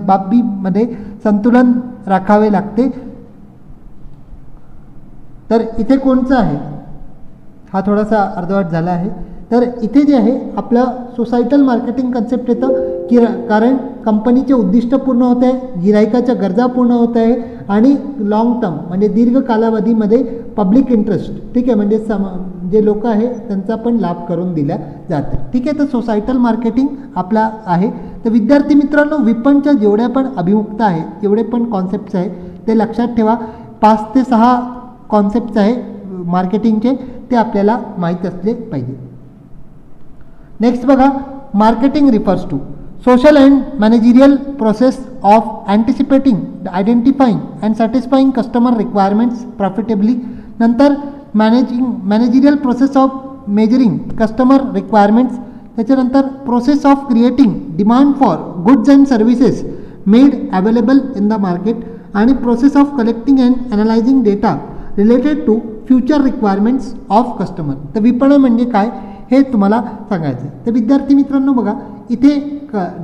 बाबीमध्ये संतुलन राखावे लागते. तर इथे कोणचं आहे, हा थोडासा अर्धवट झाला आहे. तर इथे जे आहे आपलं सोसायटल मार्केटिंग कन्सेप्ट येतं की कारण कंपनीचे उद्दिष्ट पूर्ण होत आहे, गिरायकाच्या गरजा पूर्ण होत आहे आणि लॉंग टर्म म्हणजे दीर्घ कालावधीमध्ये पब्लिक इंटरेस्ट, ठीक आहे, म्हणजे जे लोक आहे त्यांचा पण लाभ करून दिला जातं. ठीक आहे, तर सोसायटल मार्केटिंग आपला आहे. तर विद्यार्थी मित्रांनो, विपणनच्या जेवढ्या पण अभिमुखता आहे, जेवढे पण कॉन्सेप्ट्स आहे ते लक्षात ठेवा. 5 ते 6 कॉन्सेप्ट्स आहे मार्केटिंगचे, ते आपल्याला माहीत असले पाहिजे. नेक्स्ट बघा, marketing refers to social and managerial process of anticipating, identifying and satisfying customer requirements profitably. नंतर managerial process of measuring customer requirements. त्याच्यानंतर process of creating demand for goods and services made available in the market आणि process of collecting and analyzing data related to future requirements of customer. तर विपणन म्हणजे काय हे तुम्हाला सांगायचं. तर विद्यार्थी मित्रांनो बघा, इथे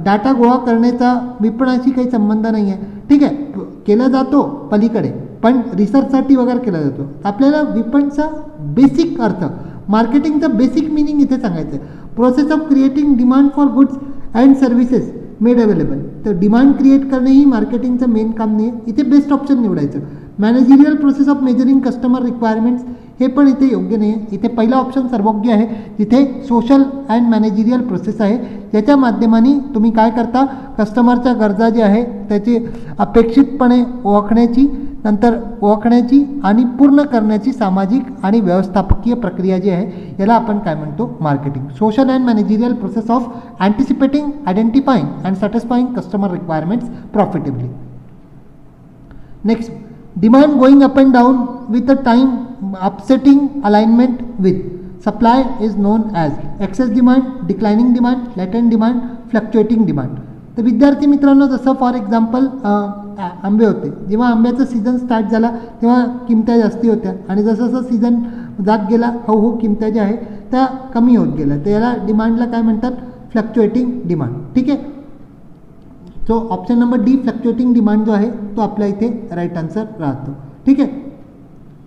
डाटा गोळा करण्याचा विपणनाशी काही संबंध नाही आहे. ठीक आहे, केला जातो पलीकडे, पण रिसर्चसाठी वगैरे केला जातो. आपल्याला विपणनचा बेसिक अर्थ, मार्केटिंगचा बेसिक मिनिंग इथे सांगायचं आहे. Process of creating demand for goods and services made available. तर डिमांड क्रिएट करणे ही मार्केटिंगचं मेन काम नाही आहे. इथे बेस्ट ऑप्शन निवडायचं. Managerial process of measuring customer requirements हे पण इथे योग्य नाही आहे. इथे पहिला ऑप्शन सर्वोग्य आहे, जिथे सोशल अँड मॅनेजरियल प्रोसेस आहे, ज्याच्या माध्यमाने तुम्ही काय करता, कस्टमरच्या गरजा जे आहे त्याची अपेक्षितपणे ओळखण्याची आणि पूर्ण करण्याची सामाजिक आणि व्यवस्थापकीय प्रक्रिया जी आहे याला आपण काय म्हणतो, marketing. Social and managerial process of anticipating, identifying and satisfying customer requirements profitably. Next, demand going up and down with a time upsetting alignment with supply is known as excess demand, declining demand, latent demand, fluctuating demand. तर विद्यार्थी मित्रांनो, जसं for example आंबे होते, जेव्हा आंब्याचा season start झाला तेव्हा किमत्या जास्ती होत्या आणि जसं जसं सीझन जात गेला हळूहळू किमत्या ज्या आहे त्या कमी होत गेल्या. तर याला डिमांडला काय म्हणतात, फ्लक्च्युएटिंग डिमांड. ठीक आहे, so option number D, fluctuating demand जो आहे तो आपल्या इथे राईट आन्सर राहतो. ठीक आहे,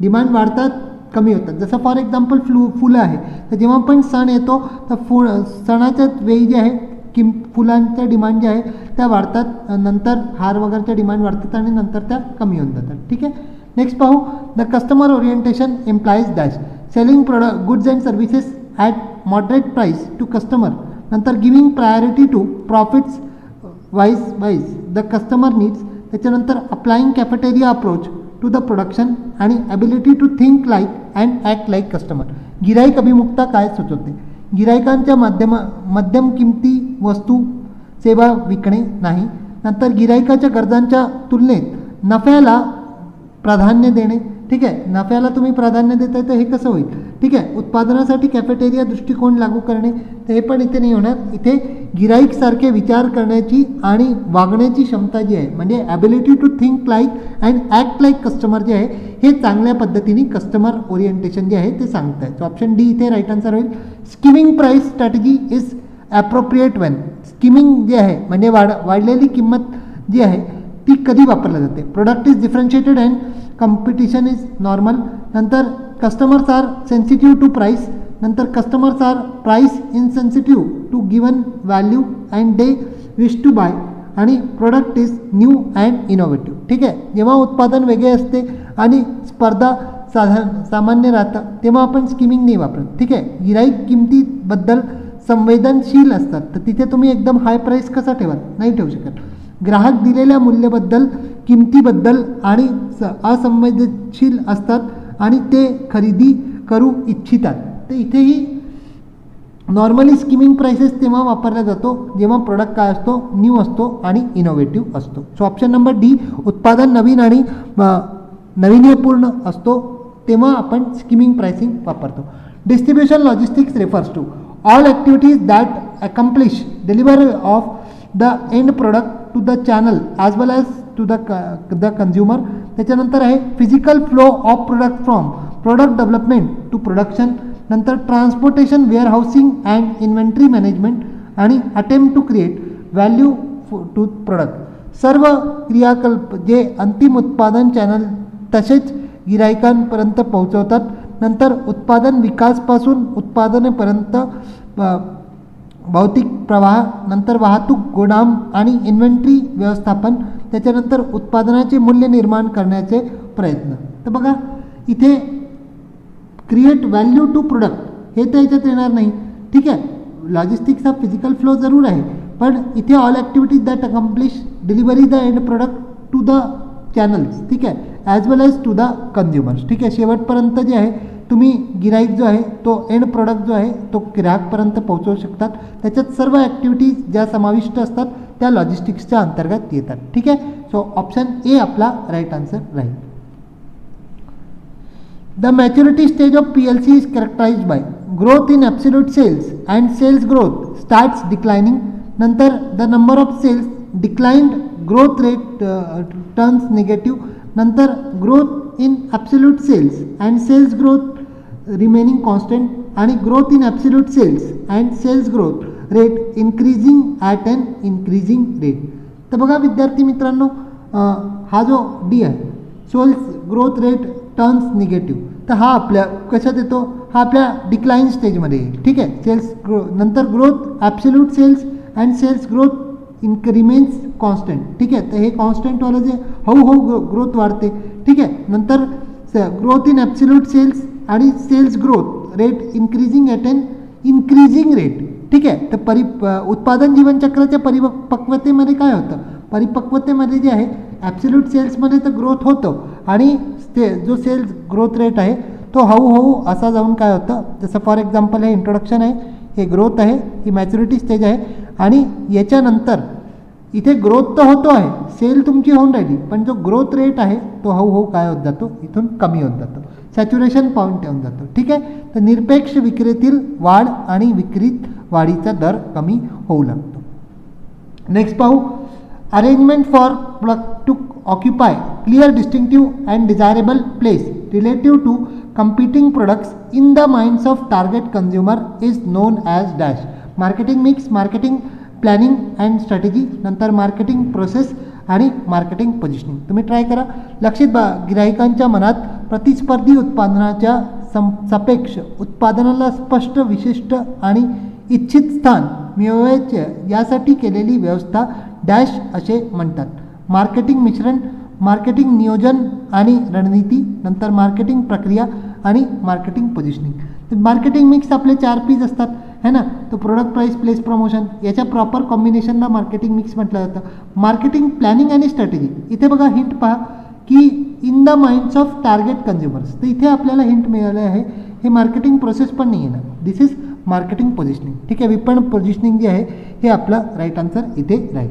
डिमांड वाढतात कमी होतात. जसं फॉर एक्झाम्पल फुलं आहे, तर जेव्हा पण सण येतो तर सणाच्या वेळी जे आहे फुलांच्या डिमांड जे आहे त्या वाढतात, नंतर हार वगैरेच्या डिमांड वाढतात आणि नंतर त्या कमी होऊन जातात. ठीक आहे, नेक्स्ट पाहू, the customer orientation implies dash selling goods and services at moderate price to customer. नंतर giving priority to profits wise the customer needs. त्याच्यानंतर applying cafeteria approach to the production आणि ability to think like and act like customer. गिराईक अभिमुखता काय सुचवते, गिरायकांच्या मध्यम किमती वस्तू सेवा विकणे नाही. नंतर गिरायकाच्या गरजांच्या तुलनेत नफ्याला प्राधान्य देणे. ठीक आहे, नफ्याला तुम्ही प्राधान्य देताय तर हे कसं होईल. ठीक आहे, उत्पादनासाठी कॅफेटेरिया दृष्टिकोन लागू करणे, तर हे पण इथे नाही होणार. इथे गिराईकसारखे विचार करण्याची आणि वागण्याची क्षमता जी आहे म्हणजे ability to think like and act like customer जे आहे हे चांगल्या पद्धतीने कस्टमर ओरिएंटेशन जे आहे ते सांगत आहे. ऑप्शन डी इथे राईट आन्सर होईल. Skimming price strategy is appropriate Wien. Skimming जे आहे म्हणजे वाढलेली किंमत जी आहे ती कधी वापरली जाते. Product is differentiated and competition is normal. नंतर customers are sensitive to price. नंतर customers are price insensitive to given value and they wish to buy. आणि product is new and innovative. ठीक आहे, जेव्हा उत्पादन वेगळे असते आणि स्पर्धा सामान्य राहतं तेव्हा आपण स्किमिंग नाही वापरत. ठीक आहे, गिराईक किमतीबद्दल संवेदनशील असतात, तर तिथे तुम्ही एकदम हाय प्राईस कसा ठेवाल, नाही ठेवू शकत. ग्राहक दिलेल्या मूल्याबद्दल, किमतीबद्दल आणि असंवेदनशील असतात आणि ते खरेदी करू इच्छितात. तर इथेही नॉर्मली स्किमिंग प्राइसेस तेव्हा वापरला जातो जेव्हा प्रोडक्ट काय असतो, न्यू असतो आणि इनोव्हेटिव्ह असतो. सो ऑप्शन नंबर डी, उत्पादन नवीन आणि नाविन्यपूर्ण असतो तेव्हा आपण स्किमिंग प्राइसिंग वापरतो. Distribution logistics refers to all activities that accomplish delivery of the end product to the channel as well as to the consumer. त्याच्यानंतर आहे physical flow of product from product development to production, नंतर transportation, warehousing and inventory management आणि attempt to create value to product. सर्व क्रियाकल्प जे अंतिम उत्पादन channel तसेच गिरायकांपर्यंत पोहोचवतात. नंतर उत्पादन विकासपासून उत्पादनेपर्यंत भौतिक प्रवाह, नंतर वाहतूक, गोदाम आणि इन्व्हेंटरी व्यवस्थापन, त्याच्यानंतर उत्पादनाचे मूल्य निर्माण करण्याचे प्रयत्न. तर बघा इथे क्रिएट व्हॅल्यू टू प्रोडक्ट हे तर याच्यात येणार नाही. ठीक आहे, लॉजिस्टिक्सचा फिजिकल फ्लो जरूर आहे, पण इथे all activities that accomplish delivery the end product to the channels, ठीक आहे, as well as to the consumers. ठीक आहे, शेवटपर्यंत जे आहे तुम्ही गिराईक जो आहे तो एंड प्रोडक्ट जो आहे तो ग्राहकपर्यंत पोहोचवू शकतात. त्याच्यात सर्व ॲक्टिव्हिटीज ज्या समाविष्ट असतात त्या लॉजिस्टिक्सच्या अंतर्गत येतात. ठीक आहे, सो ऑप्शन ए आपला राईट आन्सर राहील. The maturity stage of PLC is characterized by growth in absolute sales and sales growth starts declining. Nantar the number of sales declined, growth rate turns negative. Nantar growth in absolute sales and sales growth remaining constant and growth in absolute sales and sales growth rate increasing at an increasing rate. तर बघा विद्यार्थी मित्रांनो, हा जो D आहे sales growth rate turns negative, तर हा आपल्या कशात येतो, हा आपल्या डिक्लाइन स्टेजमध्ये येईल. ठीक आहे, सेल्स नंतर growth absolute sales and sales growth remains constant. ठीक आहे, तर हे कॉन्स्टंटवालं जे हळूहळू ग्रोथ वाढते. ठीक आहे, नंतर ग्रोथ इन ॲब्सोल्यूट सेल्स आणि sales growth rate increasing at an increasing rate. ठीक आहे, तर उत्पादन जीवनचक्राच्या परिपक्वतेमध्ये काय होतं, परिपक्वतेमध्ये जे आहे ॲब्सोल्यूट सेल्समध्ये तर ग्रोथ होतं आणि जो सेल्स ग्रोथ रेट आहे तो हळूहळू असा जाऊन काय होतं, जसं फॉर एक्झाम्पल हे इंट्रोडक्शन आहे, हे ग्रोथ आहे, ही मॅच्युरिटी स्टेज आहे आणि याच्यानंतर इथे ग्रोथ तर होतो आहे, सेल तुमची होऊन राहिली, पण जो ग्रोथ रेट आहे तो हळूहळू काय होत जातो, इथून कमी होत जातो, सॅच्युरेशन पॉईंट येऊन जातो. ठीक आहे, तर निरपेक्ष विक्रीतील वाढ आणि विक्रीत वाढीचा दर कमी होऊ लागतो. नेक्स्ट पाहू, arrangement for product to occupy clear distinctive and desirable place relative to competing products in the minds of target consumer is known as dash. Marketing mix, marketing planning and strategy, नंतर marketing process आणि marketing positioning. तुम्ही try करा. लक्षित गिराहिकांच्या मनात प्रतिस्पर्धी उत्पादनाच्या सापेक्ष उत्पादनाला स्पष्ट, विशिष्ट आणि इच्छित स्थान मिळवायचे यासाठी केलेली व्यवस्था डॅश असे म्हणतात. मार्केटिंग मिश्रण, मार्केटिंग नियोजन आणि रणनीती, नंतर मार्केटिंग प्रक्रिया आणि मार्केटिंग पोझिशनिंग. तर मार्केटिंग मिक्स आपले 4 P's असतात है ना, तो प्रोडक्ट, प्राईस, प्लेस, प्रमोशन, याच्या प्रॉपर कॉम्बिनेशनला मार्केटिंग मिक्स म्हटलं जातं. मार्केटिंग प्लॅनिंग आणि स्ट्रॅटेजी, इथे बघा हिंट पहा की in the minds of target consumers, तर इथे आपल्याला हिंट मिळालं आहे, हे मार्केटिंग प्रोसेस पण नाही येणार, दिस इज मार्केटिंग पोझिशनिंग. ठीक आहे, विपणन पोझिशनिंग जे आहे हे आपलं राईट आन्सर इथे राहील.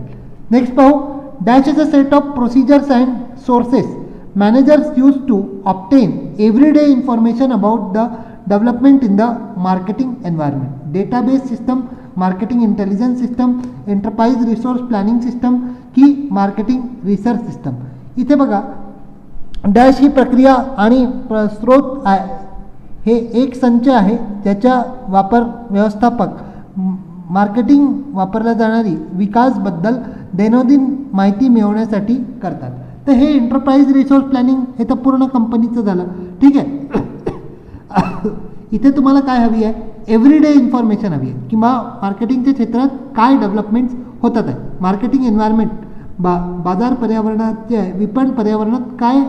नेक्स्ट पाहू, dash is a set of procedures and sources managers used to obtain everyday information about the development in the marketing environment. Database system, marketing intelligence system, enterprise resource planning system की marketing research system. इथे बघा dash ही प्रक्रिया आणि स्रोत आहे, हे एक संच आहे ज्याचा वापर व्यवस्थापक मार्केटिंग वापरल्या जाणारी विकासबद्दल दैनंदिन माहिती मिळवण्यासाठी करतात. तर हे एंटरप्राइज रिसोर्स प्लॅनिंग हे तर पूर्ण कंपनीचं झालं. ठीक आहे, इथे तुम्हाला काय हवी आहे, एव्हरीडे इन्फॉर्मेशन हवी आहे किंवा मार्केटिंगच्या क्षेत्रात काय डेव्हलपमेंट्स होतात आहे, मार्केटिंग एन्व्हायरमेंट, बाजार पर्यावरणात जे आहे, विपणन पर्यावरणात काय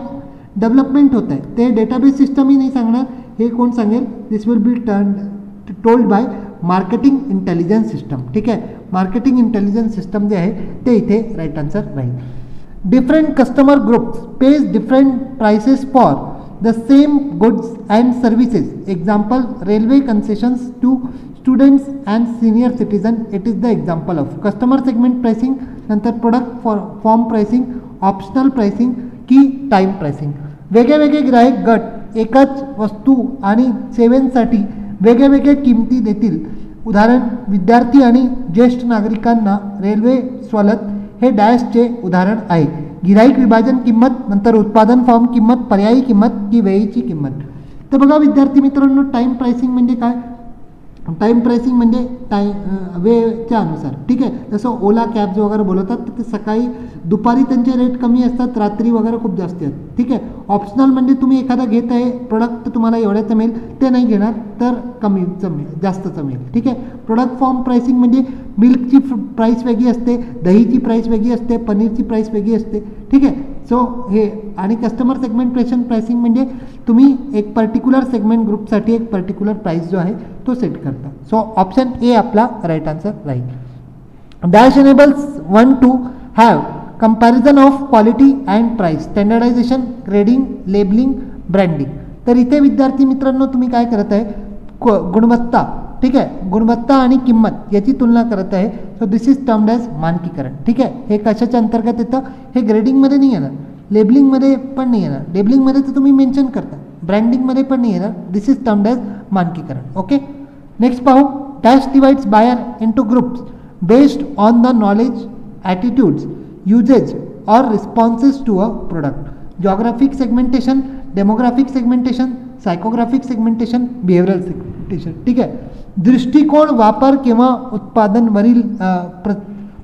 डेव्हलपमेंट होत आहे ते डेटाबेस सिस्टमही नाही सांगणार, हे कोण सांगेल, this will be told by marketing intelligence system. ठीक आहे, मार्केटिंग इंटेलिजन्स सिस्टम जे आहे ते इथे राईट आन्सर राहील. Different customer groups pays different prices for the same goods and services. Example, railway concessions to students and senior citizen. It is the example of customer segment pricing, नंतर product form pricing, optional pricing की time pricing. वेगळे वेगळे ग्राहक गट एकाच वस्तू आणि सेवांसाठी वेगळे वेगळे किमती देतील. उदाहरण, विद्यार्थी आणि ज्येष्ठ नागरिकांना रेल्वे सवलत हे डॅशचे उदाहरण आहे. गिराईक विभाजन किंमत, नंतर उत्पादन फॉर्म किंमत, पर्यायी किंमत की वेळेची किंमत. तर बघा विद्यार्थी मित्रांनो, टाईम प्राइसिंग म्हणजे काय? टाईम प्राइसिंग म्हणजे वेळच्या अनुसार, ठीक आहे. जसं ओला कॅब्स वगैरे बोलवतात तर ते सकाळी दुपारी त्यांचे रेट कमी असतात, रात्री वगैरे खूप जास्ती असतात, ठीक आहे. ऑप्शनल म्हणजे तुम्ही एखादा घेत आहे प्रोडक्ट तर तुम्हाला एवढ्याचं मिळेल, ते नाही घेणार तर कमीचं मिळेल, जास्तचं मिळेल, ठीक आहे. प्रोडक्ट फॉर्म प्राइसिंग म्हणजे मिल्कची प्राईस वेगळी असते, दहीची प्राईस वेगळी असते, पनीरची प्राईस वेगळी असते, ठीक आहे. सो हे आणि कस्टमर सेगमेंटेशन प्राइसिंग म्हणजे तुम्ही एक पर्टिक्युलर सेगमेंट ग्रुपसाठी एक पर्टिक्युलर प्राइस जो आहे तो सेट करता. सो ऑप्शन ए आपला राईट आन्सर राहील. Dash enables one to have comparison of quality and price, standardisation, grading, labelling, branding. तर इथे विद्यार्थी मित्रांनो तुम्ही काय करत आहे, गुणवत्ता, ठीक आहे, गुणवत्ता आणि किंमत याची तुलना करत आहे. So this is termed as मानकीकरण, ठीक आहे. हे कशाच्या अंतर्गत येतं? हे ग्रेडिंगमध्ये नाही येणार, लेबलिंगमध्ये पण नाही येणार, लेबलिंगमध्ये तर तुम्ही मेन्शन करता, ब्रँडिंगमध्ये पण नाही येणार. दिस इज टर्म्ड ॲज मानकीकरण. ओके, नेक्स्ट पाहू. Dash divides buyer into groups based on the knowledge, attitudes, usages और responses to a product. Geographic segmentation, demographic segmentation, psychographic segmentation, behavioural segmentation, ठीक आहे. दृष्टिकोन, वापर किंवा उत्पादनवरील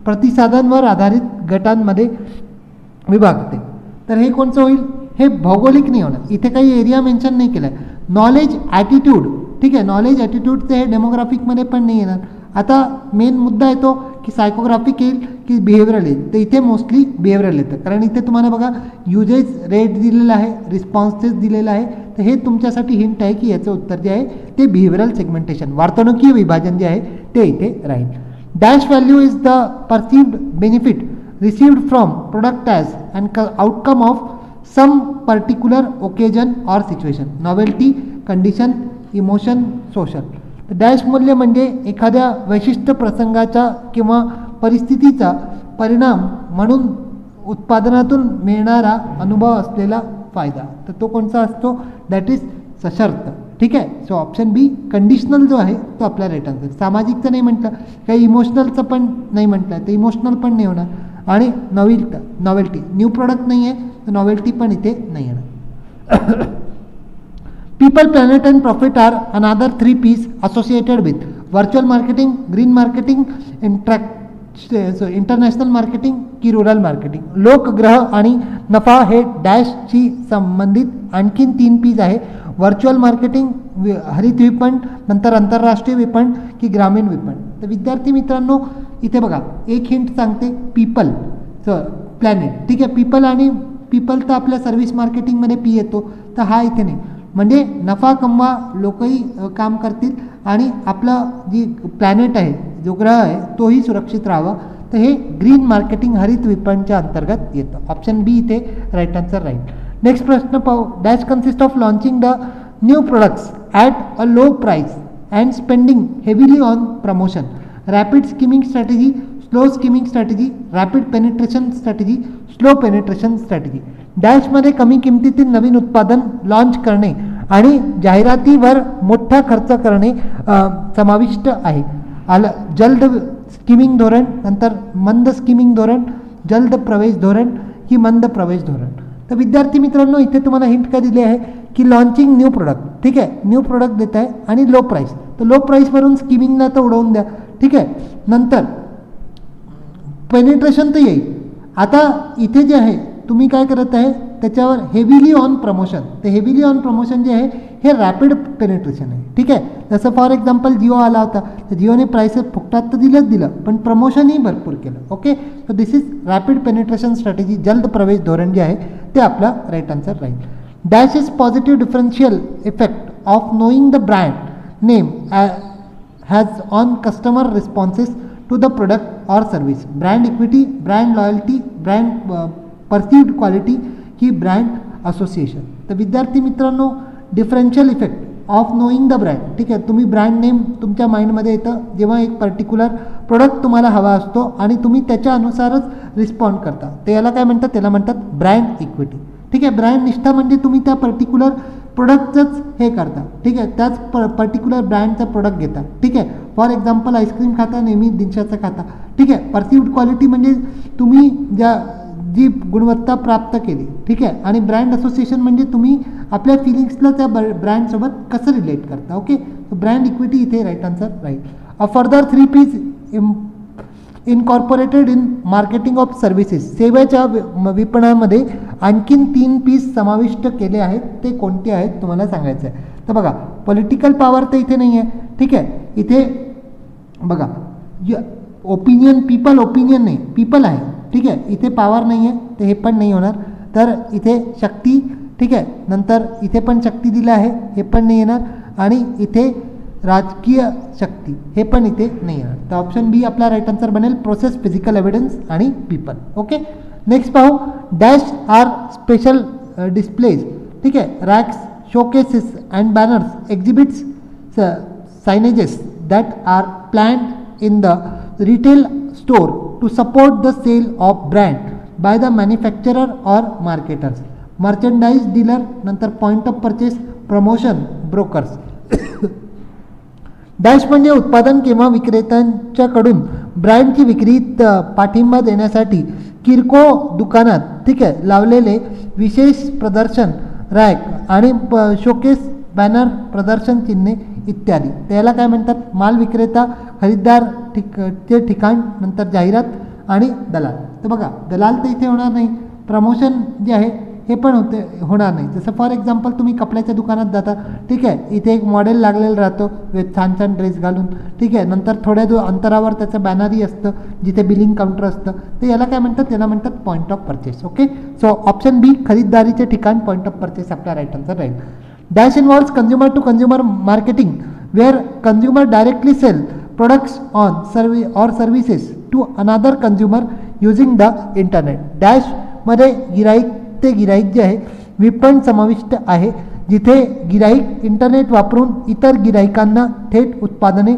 प्रतिसादांवर आधारित गटांमध्ये विभागते. तर हे कोणचं होईल? हे भौगोलिक नाही होणार, इथे काही एरिया मेन्शन नाही केलं आहे. नॉलेज, ॲटिट्यूड, ठीक आहे, नॉलेज ॲटिट्यूडचे हे डेमोग्राफिकमध्ये पण नाही येणार. आता मेन मुद्दा येतो की सायकोग्राफिक येईल की बिहेवियरल येईल. तर इथे मोस्टली बिहेवियरल येतं, कारण इथे तुम्हाला बघा युजेस रेट दिलेलं आहे, रिस्पॉन्सेस दिलेलं आहे. तर हे तुमच्यासाठी हिंट आहे की याचं उत्तर जे आहे ते बिहेवियरल सेगमेंटेशन, वर्तणुकीय विभाजन जे आहे ते इथे राहील. Dash value is the perceived benefit received from product as an outcome of some particular occasion or situation, novelty, condition, emotion, social. Dash मूल्य म्हणजे एखाद्या विशिष्ट प्रसंगाचा किंवा परिस्थितीचा परिणाम म्हणून उत्पादनातून मिळणारा अनुभव असलेला फायदा. तर तो कोणता असतो? दॅट इज सशर्त, ठीक आहे. सो ऑप्शन बी कंडिशनल जो आहे तो आपला राईट आन्सर. सामाजिकचं नाही म्हटलं, काही इमोशनलचं पण नाही म्हटलं तर इमोशनल पण नाही होणार. आणि नॉवेल्टी, न्यू प्रोडक्ट नाही आहे तर नॉवेल्टी पण इथे नाही येणार. People, planet and profit are another 3 P's associated with virtual marketing, green marketing, international marketing की रुरल मार्केटिंग. लोक, ग्रह आणि नफा हे डॅशशी संबंधित आणखीन 3 P's आहे. व्हर्च्युअल मार्केटिंग, हरित विपणन, नंतर आंतरराष्ट्रीय विपणन की ग्रामीण विपणन. तर विद्यार्थी मित्रांनो इथे बघा एक हिंट सांगते, पीपल, प्लॅनेट, ठीक आहे. पीपल आणि पीपल तर आपल्या सर्व्हिस मार्केटिंगमध्ये पी येतो, तर हा इथे नाही. म्हणजे नफा कमवा, लोकही काम करतील आणि आपलं जी प्लॅनेट आहे, जो ग्रह आहे तोही सुरक्षित राहावा. तर हे ग्रीन मार्केटिंग, हरित विपणनच्या अंतर्गत येतं. ऑप्शन बी इथे राईट आन्सर राहील. नेक्स्ट प्रश्न पाहू. Dash consist of launching the new products at a low price and spending heavily on promotion. Rapid skimming strategy, slow skimming strategy, rapid penetration strategy, slow penetration strategy. डॅशमध्ये कमी किमतीतील नवीन उत्पादन launch करणे आणि जाहिरातीवर मोठा खर्च करणे समाविष्ट आहे. जल्द स्किमिंग धोरण, नंतर मंद स्किमिंग धोरण, जल्द प्रवेश धोरण की मंद प्रवेश धोरण. तर विद्यार्थी मित्रांनो इथे तुम्हाला हिंट काय दिली आहे की लॉन्चिंग न्यू प्रोडक्ट, ठीक आहे, न्यू प्रोडक्ट देत आहे आणि लो प्राईस. तर लो प्राईसवरून स्किमिंगला तर उडवून द्या, ठीक आहे. नंतर पेनिट्रेशन तर येईल. आता इथे जे आहे तुम्ही काय करत आहे त्याच्यावर हेविली ऑन प्रमोशन. तर हेविली ऑन प्रमोशन जे आहे हे रॅपिड पेनिट्रेशन आहे, ठीक आहे. जसं फॉर एक्झाम्पल जिओ आला होता, तर जिओने प्राइसेस फुकटात तर दिलं पण प्रमोशनही भरपूर केलं. Okay, so this is rapid penetration strategy, जल्द प्रवेश धोरण जे आहे ते आपला राईट आन्सर राहील. Dash is positive differential effect of knowing the brand name has on customer responses to the product और service. Brand equity, brand loyalty, brand perceived quality की ब्रँड असोसिएशन. तर विद्यार्थी मित्रांनो differential effect of knowing the brand, ठीक आहे. तुम्ही brand name तुमच्या माइंडमध्ये येतं जेव्हा एक पर्टिक्युलर प्रोडक्ट तुम्हाला हवा असतो आणि तुम्ही त्याच्या अनुसारच रिस्पॉन्ड करता. तर याला काय म्हणतात? त्याला म्हणतात ब्रँड इक्विटी, ठीक आहे. ब्रँड निष्ठा म्हणजे तुम्ही त्या पर्टिक्युलर प्रोडक्टचंच हे करता, ठीक आहे, त्याच पर्टिक्युलर ब्रँडचा प्रोडक्ट घेता, ठीक आहे. फॉर एक्झाम्पल आईस्क्रीम खाता, नेहमी दिनशाचं खाता, ठीक आहे. परसिव्ड क्वालिटी म्हणजे तुम्ही जी गुणवत्ता प्राप्त केली, ठीक आहे. आणि ब्रँड असोसिएशन म्हणजे तुम्ही आपल्या फिलिंग्सला त्या ब्रँडसोबत कसं रिलेट करता. ओके, ब्रँड इक्विटी इथे राईट आन्सर राहील. Further 3 P's incorporated in marketing of services. सेवेच्या विपणनामध्ये आणखीन 3 P's समाविष्ट केले आहेत. ते कोणते आहेत तुम्हाला सांगायचं आहे. तर बघा, पॉलिटिकल पॉवर तर इथे नाही आहे. ठीक आहे, इथे बघा ओपिनियन, पीपल ओपिनियन नाही, पीपल आहे. ठीक आहे, इथे पॉवर नाही आहे, तर हे पण नाही होणार. तर इथे शक्ती, ठीक आहे, नंतर इथे पण शक्ती दिलं आहे, हे पण नाही येणार. आणि इथे राजकीय शक्ती, हे पण इथे नाही येणार. तर ऑप्शन बी आपला राईट आन्सर बनेल. प्रोसेस, फिजिकल एव्हिडन्स आणि पीपल. ओके, नेक्स्ट पाहू. Dash are special displays. ठीक आहे, racks, showcases and banners, exhibits, signages that are planned in the retail store to support the sale of brand by the manufacturer or marketers. Merchandise dealer, नंतर point of purchase, promotion, brokers. Dash म्हणजे उत्पादन किंवा विक्रेत्यांच्याकडून ब्रँडची विक्रीत पाठिंबा देण्यासाठी किरकोळ दुकानात, ठीक आहे, लावलेले विशेष प्रदर्शन, रॅक आणि शोकेस, बॅनर, प्रदर्शन चिन्हे इत्यादी. त्याला काय म्हणतात? माल विक्रेता, खरीददार चे ठिकाण, नंतर जाहिरात आणि दलाल. तर बघा, दलाल तर इथे होणार नाही. प्रमोशन जे आहे हे पण होणार नाही. जसं फॉर एक्झाम्पल तुम्ही कपड्याच्या दुकानात जाता, ठीक आहे, इथे एक मॉडेल लागलेलं राहतो छान छान ड्रेस घालून, ठीक आहे, नंतर थोड्या अंतरावर त्याचं बॅनरही असतं जिथे बिलिंग काउंटर असतं. तर याला काय म्हणतात? याला म्हणतात point of purchase. Okay, so option B, खरीददारीचे ठिकाण, पॉईंट ऑफ परचेस आपला राईट आन्सर राहील. Dash involves consumer to consumer marketing where consumer directly sell products on or services to another consumer using the internet. Dash मध्ये गिराईक ते गिराईक जे आहे विपणन समाविष्ट आहे, जिथे गिराईक इंटरनेट वापरून इतर गिराईकांना थेट उत्पादने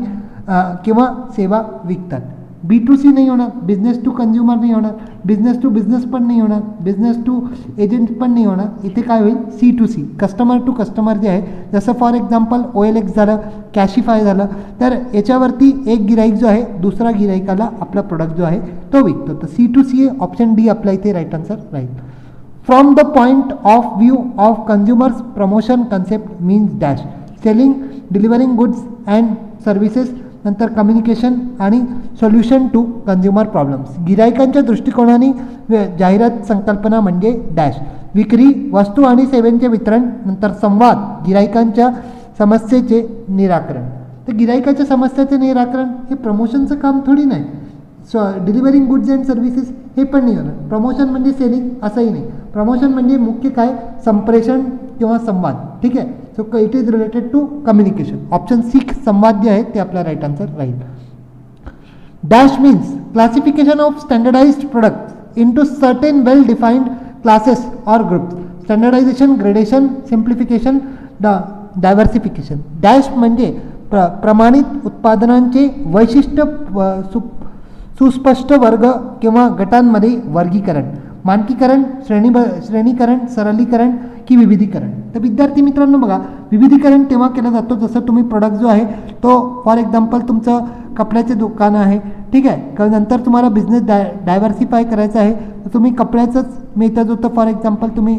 किंवा सेवा विकतात. B2C नाही होणार, बिझनेस टू कंझ्युमर नाही होणार, बिझनेस टू बिझनेस पण नाही होणार, बिझनेस टू एजंट पण नाही होणार. इथे काय होईल? C2C, कस्टमर टू कस्टमर जे आहे, जसं फॉर एक्झाम्पल OLX झालं, कॅशिफाय झालं. तर याच्यावरती एक गिराईक जो आहे दुसरा गिराईकाला आपला प्रोडक्ट जो आहे तो विकतो. तर C2C ऑप्शन डी आपला इथे राईट आन्सर राहील. From the point of view of consumers, promotion concept means dash. Selling, delivering goods and services, नंतर कम्युनिकेशन आणि सोल्युशन टू कन्झ्युमर प्रॉब्लेम्स. गिरायकांच्या दृष्टिकोनाने जाहिरात संकल्पना म्हणजे डॅश. विक्री, वस्तू आणि सेवांचे वितरण, नंतर संवाद, गिरायकांच्या समस्येचे निराकरण. तर गिरायकाच्या समस्येचे निराकरण हे प्रमोशनचं काम थोडी नाही. डिलिव्हरिंग गुड्स अँड सर्व्हिसेस हे पण नाही होणार. प्रमोशन म्हणजे सेलिंग असंही नाही. प्रमोशन म्हणजे मुख्य काय? संप्रेषण किंवा संवाद. ठीक आहे, so it is related to communication. Option C, संवाद जे आहे ते आपला राईट आन्सर राहील. Dash means classification of standardized product into certain well defined classes or groups. Standardization, gradation, simplification, diversification. Dash म्हणजे प्रमाणित उत्पादनांचे वैशिष्ट्य सुस्पष्ट वर्ग किंवा गटांमध्ये वर्गीकरण, मानकीकरण, श्रेणीकरण, सरलीकरण की विविधीकरण. तर विद्यार्थी मित्रांनो बघा, विविधीकरण तेव्हा केलं जातो जसं तुम्ही प्रोडक्ट जो आहे तो फॉर एक्झाम्पल तुमचं कपड्याचे दुकान आहे, ठीक आहे, नंतर तुम्हाला बिझनेस डायव्हर्सिफाय करायचं आहे, तर तुम्ही कपड्याचंच मिळतं होतं. फॉर एक्झाम्पल तुम्ही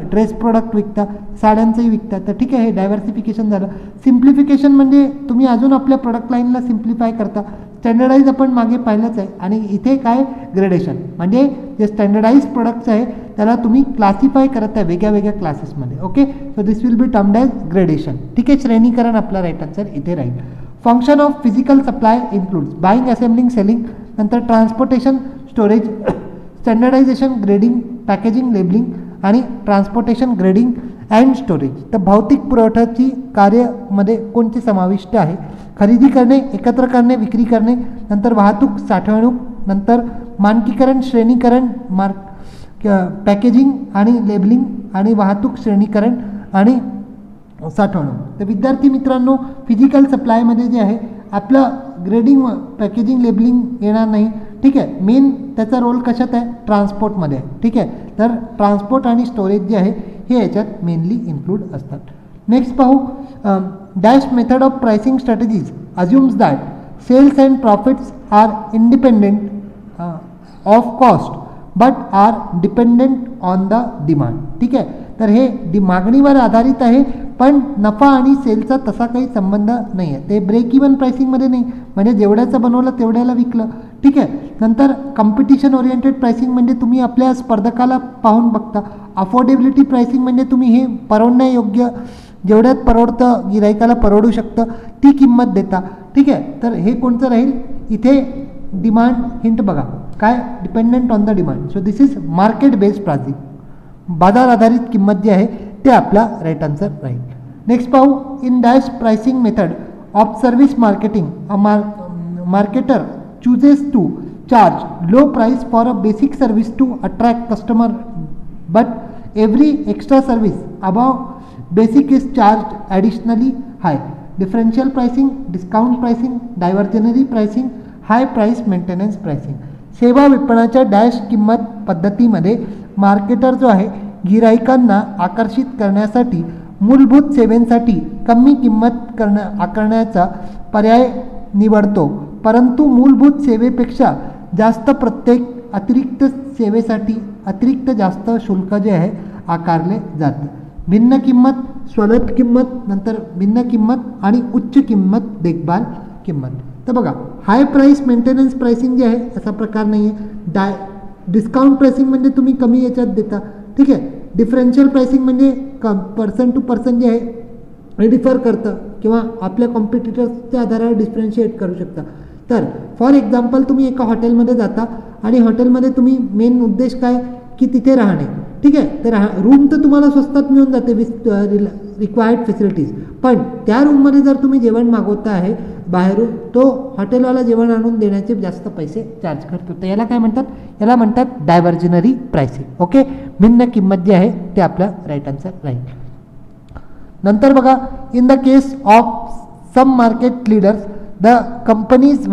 ड्रेस प्रोडक्ट विकता, साड्यांचंही विकता, तर ठीक आहे, हे डायव्हर्सिफिकेशन झालं. सिम्प्लिफिकेशन म्हणजे तुम्ही अजून आपल्या प्रोडक्ट लाईनला सिम्प्लिफाय करता. स्टँडर्डाइज आपण मागे पाहिलंच आहे. आणि इथे काय? ग्रेडेशन म्हणजे जे स्टँडर्डाइज प्रोडक्ट्स आहे त्याला तुम्ही क्लासिफाय करत आहे वेगळ्या वेगळ्या क्लासेसमध्ये. Okay, so this will be termed as gradation. ठीक आहे, श्रेणीकरण आपला राईट आन्सर इथे राहील. Function of physical supply includes buying, assembling, selling, नंतर transportation, storage, standardization, grading, packaging, labelling आणि ट्रान्सपोर्टेशन, ग्रेडिंग अँड स्टोरेज. तर भौतिक पुरवठ्याची कार्यामध्ये कोणते समाविष्ट आहे? खरेदी करणे, एकत्र करणे, विक्री करणे, नंतर वाहतूक, साठवणूक, नंतर मानकीकरण, श्रेणीकरण, पॅकेजिंग आणि लेबलिंग आणि वाहतूक, श्रेणीकरण आणि साठवणूक. तर विद्यार्थी मित्रांनो, फिजिकल सप्लायमध्ये जे आहे आपलं ग्रेडिंग, पॅकेजिंग, लेबलिंग येणार नाही. ठीक आहे, मेन त्याचा रोल कशात आहे? ट्रान्सपोर्टमध्ये आहे. ठीक आहे, तर ट्रान्सपोर्ट आणि स्टोरेज जे आहे हे याच्यात मेनली इन्क्लूड असतात. नेक्स्ट पाहू. Dash method of pricing strategies assumes that sales and profits are independent of cost but are dependent on the demand. ठीक आहे, तर हे मागणीवर आधारित आहे, पण नफा आणि सेलचा तसा काही संबंध नाही आहे. ते ब्रेक इवन प्राइसिंगमध्ये नाही, म्हणजे जेवढ्याचं बनवलं तेवढ्याला विकलं. ठीक आहे. नंतर कॉम्पिटिशन ओरिएंटेड प्राइसिंग म्हणजे तुम्ही आपल्या स्पर्धकाला पाहून बघता. अफोर्डेबिलिटी प्राइसिंग म्हणजे तुम्ही हे परवडण्यायोग्य, जेवढ्यात परवडतं, गिराईकाला परवडू शकतं ती किंमत देता. ठीक आहे. तर हे कोणतं राहील इथे? डिमांड हिंट बघा काय, dependent on the demand. So this is market based pricing, बाजार आधारित किंमत जी आहे ते आपला राईट आन्सर राहील. नेक्स्ट पाहू, in dash pricing method of service marketing a marketer chooses to charge low price for a basic service to attract customer, but every extra service above basic is charged additionally high. Differential pricing, discount pricing, diversionary pricing, high price maintenance pricing. सेवा विपणनाच्या dash किंमत पद्धतीमध्ये marketer जो आहे गिराईकांना आकर्षित करण्यासाठी मूलभूत सेवांसाठी कमी किंमत आकारण्याचा पर्याय निवडतो, परंतु मूलभूत सेवेपेक्षा जास्त प्रत्येक अतिरिक्त सेवेसाठी अतिरिक्त जास्त शुल्क जे आहे आकारले जाते. भिन्न किंमत, स्वलत किंमत, नंतर भिन्न किंमत आणि उच्च किंमत देखभाल किंमत. तर बघा, हाय प्राईस मेंटेनन्स प्राइसिंग जे आहे असा प्रकार नाही आहे. डिस्काउंट प्राइसिंग म्हणजे तुम्ही कमी याच्यात देता. ठीक आहे. डिफरन्शियल प्राइसिंग म्हणजे पर्सन टू पर्सन जे आहे डिफर करतं किंवा आपल्या कॉम्पिटिटर्सच्या आधारावर डिफरन्शिएट करू शकता. तर फॉर एक्झाम्पल तुम्ही एका हॉटेलमध्ये जाता आणि हॉटेलमध्ये तुम्ही मेन उद्देश काय की तिथे राहणे. ठीक आहे. तर रूम तर तुम्हाला स्वस्तात मिळून जाते विथ रिक्वायर्ड फॅसिलिटीज, पण त्या रूममध्ये जर तुम्ही जेवण मागवता आहे बाहेरून, तो हॉटेलवाला जेवण आणून देण्याचे जास्त पैसे चार्ज करतो. तर याला काय म्हणतात? याला म्हणतात डायव्हर्जनरी प्राइसिंग. ओके. भिन्न किंमत जी आहे ते आपला राईट आन्सर राहील. नंतर बघा, in the case of some market leaders the companies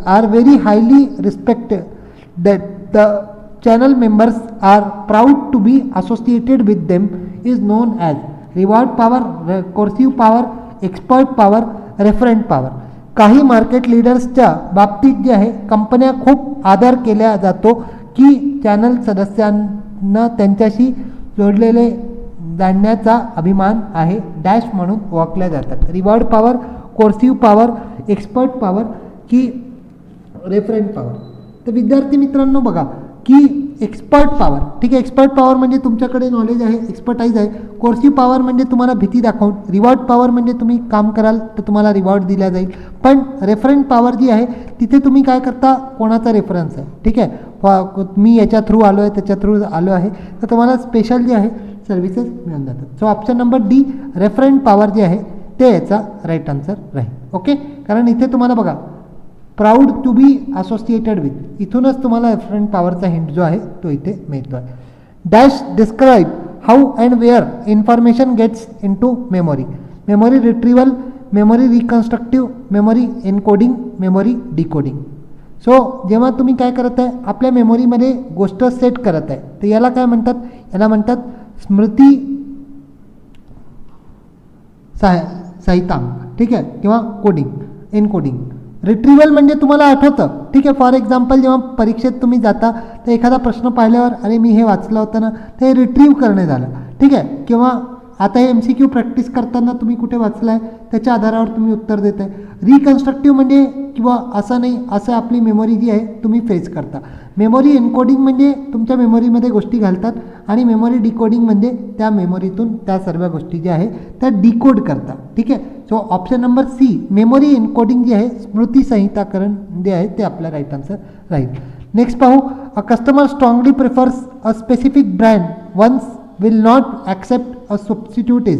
are very highly respected, that the channel members are proud to be associated with them, is known as reward power, coercive power, expert power, referent power. काही market लीडर्सच्या बाबतीत जे आहे कंपन्या खूप आदर केला जातो की चॅनल सदस्यांना त्यांच्याशी जोडलेले जाणण्याचा अभिमान आहे डॅश म्हणून ओळखल्या जातात. Reward power, coercive power, expert power की रेफरंट पॉवर. तर विद्यार्थी मित्रांनो बघा की एक्सपर्ट पॉवर, ठीक आहे, एक्सपर्ट पॉवर म्हणजे तुमच्याकडे नॉलेज आहे, एक्सपर्टाईज आहे. कोर्सिव्ह पॉवर म्हणजे तुम्हाला भीती दाखवून, रिवॉर्ड पॉवर म्हणजे तुम्ही काम कराल तर तुम्हाला रिवॉर्ड दिला जाईल. पण रेफरंट पॉवर जी आहे तिथे तुम्ही काय करता, कोणाचा रेफरन्स आहे. ठीक आहे, मी याच्या थ्रू आलो आहे, त्याच्या थ्रू आलो आहे, तर तुम्हाला स्पेशल जे आहे सर्व्हिसेस मिळून जातात. So option number D, referent power जे आहे ते याचा राईट आन्सर राहील. ओके. कारण इथे तुम्हाला बघा proud to be associated with, इथूनच तुम्हाला रेफरंट पॉवरचा हिंट जो आहे तो इथे मिळतो आहे. Dash describe how and where information gets in to memory. Memory retrieval, memory reconstructive, memory encoding, memory decoding. So जेव्हा तुम्ही काय करत आहे, आपल्या मेमोरीमध्ये गोष्ट सेट करत आहे, तर याला काय म्हणतात? याला म्हणतात स्मृती साहितांक. ठीक आहे, किंवा कोडिंग, एनकोडिंग. रिट्रीवल म्हणजे तुम्हाला आठवतं. ठीक आहे. फॉर एक्झाम्पल जेव्हा परीक्षेत तुम्ही जाता तर एखादा प्रश्न पाहिल्यावर अरे मी हे वाचलं होतं ना, तर हे रिट्रीव करणे झालं. ठीक आहे. किंवा आता हे MCQ प्रॅक्टिस करताना तुम्ही कुठे वाचलं आहे त्याच्या आधारावर तुम्ही उत्तर देत आहे. रिकन्स्ट्रक्टिव्ह म्हणजे किंवा असं नाही, असं आपली मेमोरी जी आहे तुम्ही फेस करता. मेमोरी एन्कोडिंग म्हणजे तुमच्या मेमोरीमध्ये गोष्टी घालतात आणि मेमोरी डिकोडिंग म्हणजे त्या मेमोरीतून त्या सर्व गोष्टी ज्या आहे त्या डिकोड करतात. ठीक आहे. So option number C, memory encoding जे आहे, स्मृती संहिताकरण जे आहे ते आपला राईट आन्सर राहील. नेक्स्ट पाहू, a customer strongly prefers a specific brand once will not accept a substitute is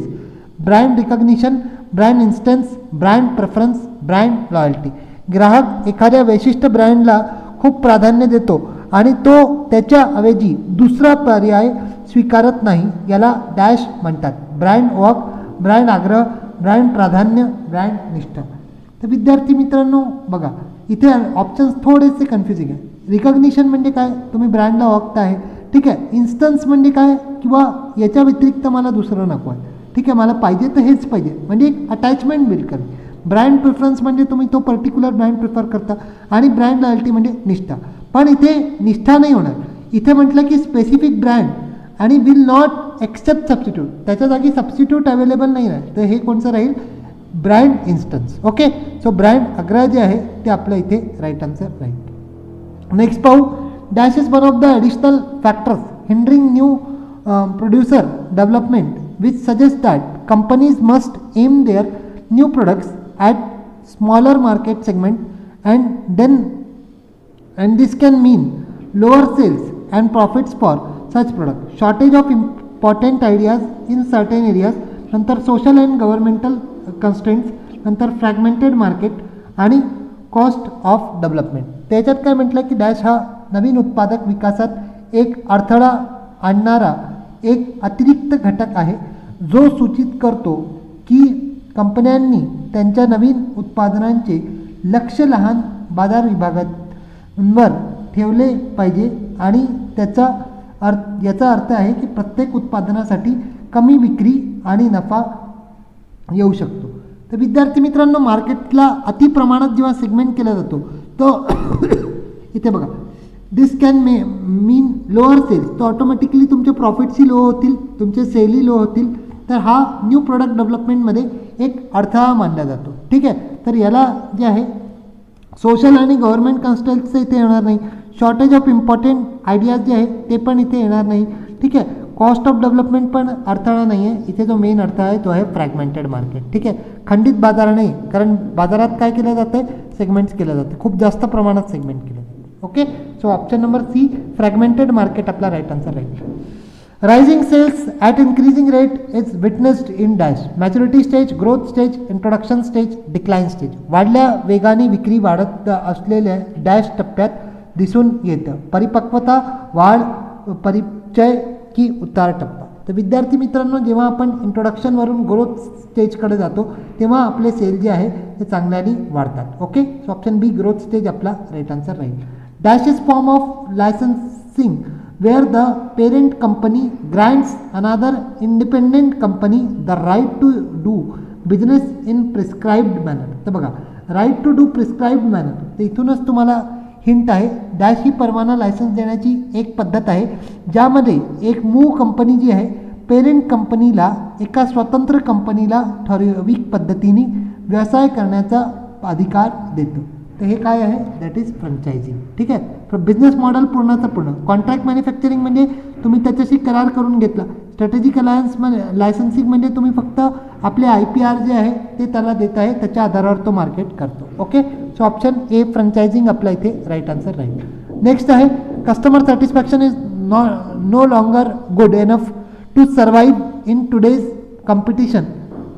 brand recognition, brand instance, brand preference, brand loyalty. ग्राहक एखाद्या विशिष्ट ब्रँडला खूप प्राधान्य देतो आणि तो त्याच्या ऐवजी दुसरा पर्याय स्वीकारत नाही. याला डॅश म्हणतात. ब्रँड ओळख, ब्रँड आग्रह, ब्रँड प्राधान्य, ब्रँड निष्ठा. तर विद्यार्थी मित्रांनो बघा इथे ऑप्शन्स थोडेसे कन्फ्युजिंग आहे. रिकग्निशन म्हणजे काय, तुम्ही ब्रँडला ओळखता आहे. ठीक आहे. इन्स्टन्स म्हणजे काय, किंवा याच्या व्यतिरिक्त मला दुसरं नको आहे. ठीक आहे, मला पाहिजे तर हेच पाहिजे, म्हणजे एक अटॅचमेंट बिल्ड करणे. ब्रँड प्रिफरन्स म्हणजे तुम्ही तो पर्टिक्युलर ब्रँड प्रिफर करता आणि ब्रँड लॉयल्टी म्हणजे निष्ठा. पण इथे निष्ठा नाही होणार. इथे म्हटलं की स्पेसिफिक ब्रँड आणि विल नॉट एक्सेप्ट सबस्टिट्यूट, त्याच्या जागी सबस्टिट्यूट अवेलेबल नाही आहे, तर हे कोणचं राहील, brand instance. Okay, so brand अग्रा जे आहे ते आपलं इथे राईट आन्सर राहील. नेक्स्ट पाहू, dash is one of the additional factors hindering new producer development which suggest that companies must aim their new products at smaller market segment and this can mean lower sales and profits for such product, shortage of important ideas in certain areas, नंतर social and governmental constraints, नंतर fragmented market आणि cost of development. त्याच्यात काय म्हटलं की dash हा नवीन उत्पादक विकासात एक अडथळा आणणारा एक अतिरिक्त घटक आहे जो सूचित करतो की कंपन्यांनी त्यांच्या नवीन उत्पादनांचे लक्ष लहान बाजार विभागांवर ठेवले पाहिजे आणि याचा अर्थ आहे की प्रत्येक उत्पादनासाठी कमी विक्री आणि नफा येऊ शकतो. तर विद्यार्थी मित्रांनो, मार्केटला अति प्रमाणात जेव्हा सेगमेंट केला जातो तो इथे बघा, दिस कॅन मीन लोअर सेल्स, तो ऑटोमॅटिकली तुमचे प्रॉफिट्सही लो होतील, तुमचे सेलही लो होतील, तर हा न्यू प्रोडक्ट डेव्हलपमेंटमध्ये एक अडथळा मानला जातो. ठीक आहे, तर याला जे आहे सोशल आणि गव्हर्नमेंट कन्स्ट्रेंट्स इथे येणार नाही, शॉर्टेज ऑफ इम्पॉर्टंट आयडियाज जे आहे ते पण इथे येणार नाही. ठीक आहे, कॉस्ट ऑफ डेव्हलपमेंट पण अडथळा नाही आहे, इथे जो मेन अडथळा आहे तो आहे फ्रॅगमेंटेड मार्केट. ठीक आहे, खंडित बाजार नाही, कारण बाजारात काय केलं जातं, सेगमेंट्स केलं जातं, खूप जास्त प्रमाणात सेगमेंट केलं जातं. Okay, so option number C fragmented market आपला राईट आन्सर राहील. Rising sales at increasing rate is witnessed in dash, maturity stage, growth stage, introduction stage, decline stage. वाढल्या वेगाने विक्री वाढत असलेल्या डॅश टप्प्यात दिसून येतं, परिपक्वता, वाढ, परिचय की उतार टप्पा. तर विद्यार्थी मित्रांनो, जेव्हा आपण इंट्रोडक्शनवरून ग्रोथ स्टेजकडे जातो तेव्हा आपले सेल जे आहे ते चांगल्याने वाढतात. ओके, सो ऑप्शन बी ग्रोथ स्टेज आपला राईट आन्सर राहील. Dash is form of licensing where the parent company grants another independent company the right to do business in prescribed manner. तर बघा, right to do prescribed manner, तर इथूनच तुम्हाला hint आहे. Dash ही परवाना licence देण्याची एक पद्धत आहे ज्यामध्ये एक मूळ कंपनी जी आहे पेरेंट कंपनीला एका स्वतंत्र कंपनीला ठराविक पद्धतीने व्यवसाय करण्याचा अधिकार देतो. तर हे काय आहे, दॅट इज फ्रँचायझिंग. ठीक आहे, बिझनेस मॉडेल पूर्णचं पूर्ण. कॉन्ट्रॅक्ट मॅन्युफॅक्चरिंग म्हणजे तुम्ही त्याच्याशी करार करून घेतला. स्ट्रॅटेजिक अलायन्स लायसन्सिंग म्हणजे तुम्ही फक्त आपले IPR जे आहे ते त्याला देत आहे, त्याच्या आधारावर तो मार्केट करतो. Okay, so option A franchising आपला इथे राईट आन्सर राहील. नेक्स्ट आहे customer satisfaction is no longer good enough to survive in today's competition.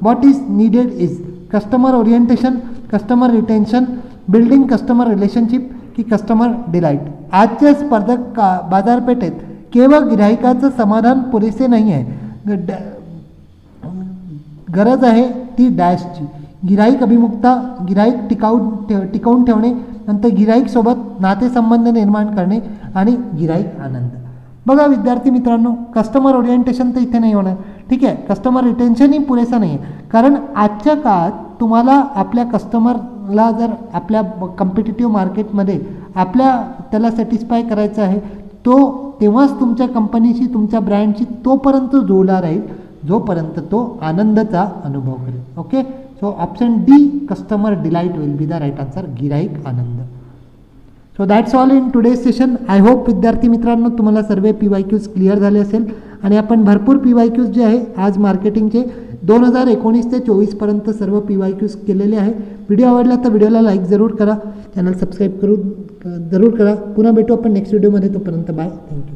What is needed is customer orientation, customer retention, building customer relationship की customer delight. आजच्या स्पर्धक बाजारपेठेत केवळ गिराहिकाचं समाधान पुरेसे नाही आहे, गरज आहे ती डॅशची. गिराईक अभिमुखता, गिराईक टिकवून ठेवणे, नंतर गिराईकसोबत नातेसंबंध निर्माण करणे आणि गिराईक आनंद. बघा विद्यार्थी मित्रांनो, कस्टमर ओरिएंटेशन तर इथे नाही होणार. ठीक आहे, कस्टमर रिटेन्शनही पुरेसा नाही आहे, कारण आजच्या काळात तुम्हाला आपल्या कस्टमरला जर आपल्या कॉम्पिटिटिव्ह मार्केटमध्ये त्याला सॅटिस्फाय करायचं आहे, तो तेव्हाच तुमच्या कंपनीशी, तुमच्या ब्रँडशी तोपर्यंत जोडला राहील जोपर्यंत तो आनंदाचा अनुभव करेल. Okay, so option D customer delight will be the right answer, गिराईक आनंद. So that's all in today's session. I hope विद्यार्थी मित्रांनो तुम्हाला सर्व PYQs क्लिअर झाले असेल आणि आपण भरपूर PYQs जे आहे आज मार्केटिंगचे 2019 ते 24पर्यंत सर्व PYQs केलेले आहे. व्हिडिओ आवडला तर व्हिडिओला लाईक जरूर करा, चॅनल सबस्क्राईब जरूर करा. पुन्हा भेटू आपण नेक्स्ट व्हिडिओमध्ये, तोपर्यंत बाय, थँक्यू.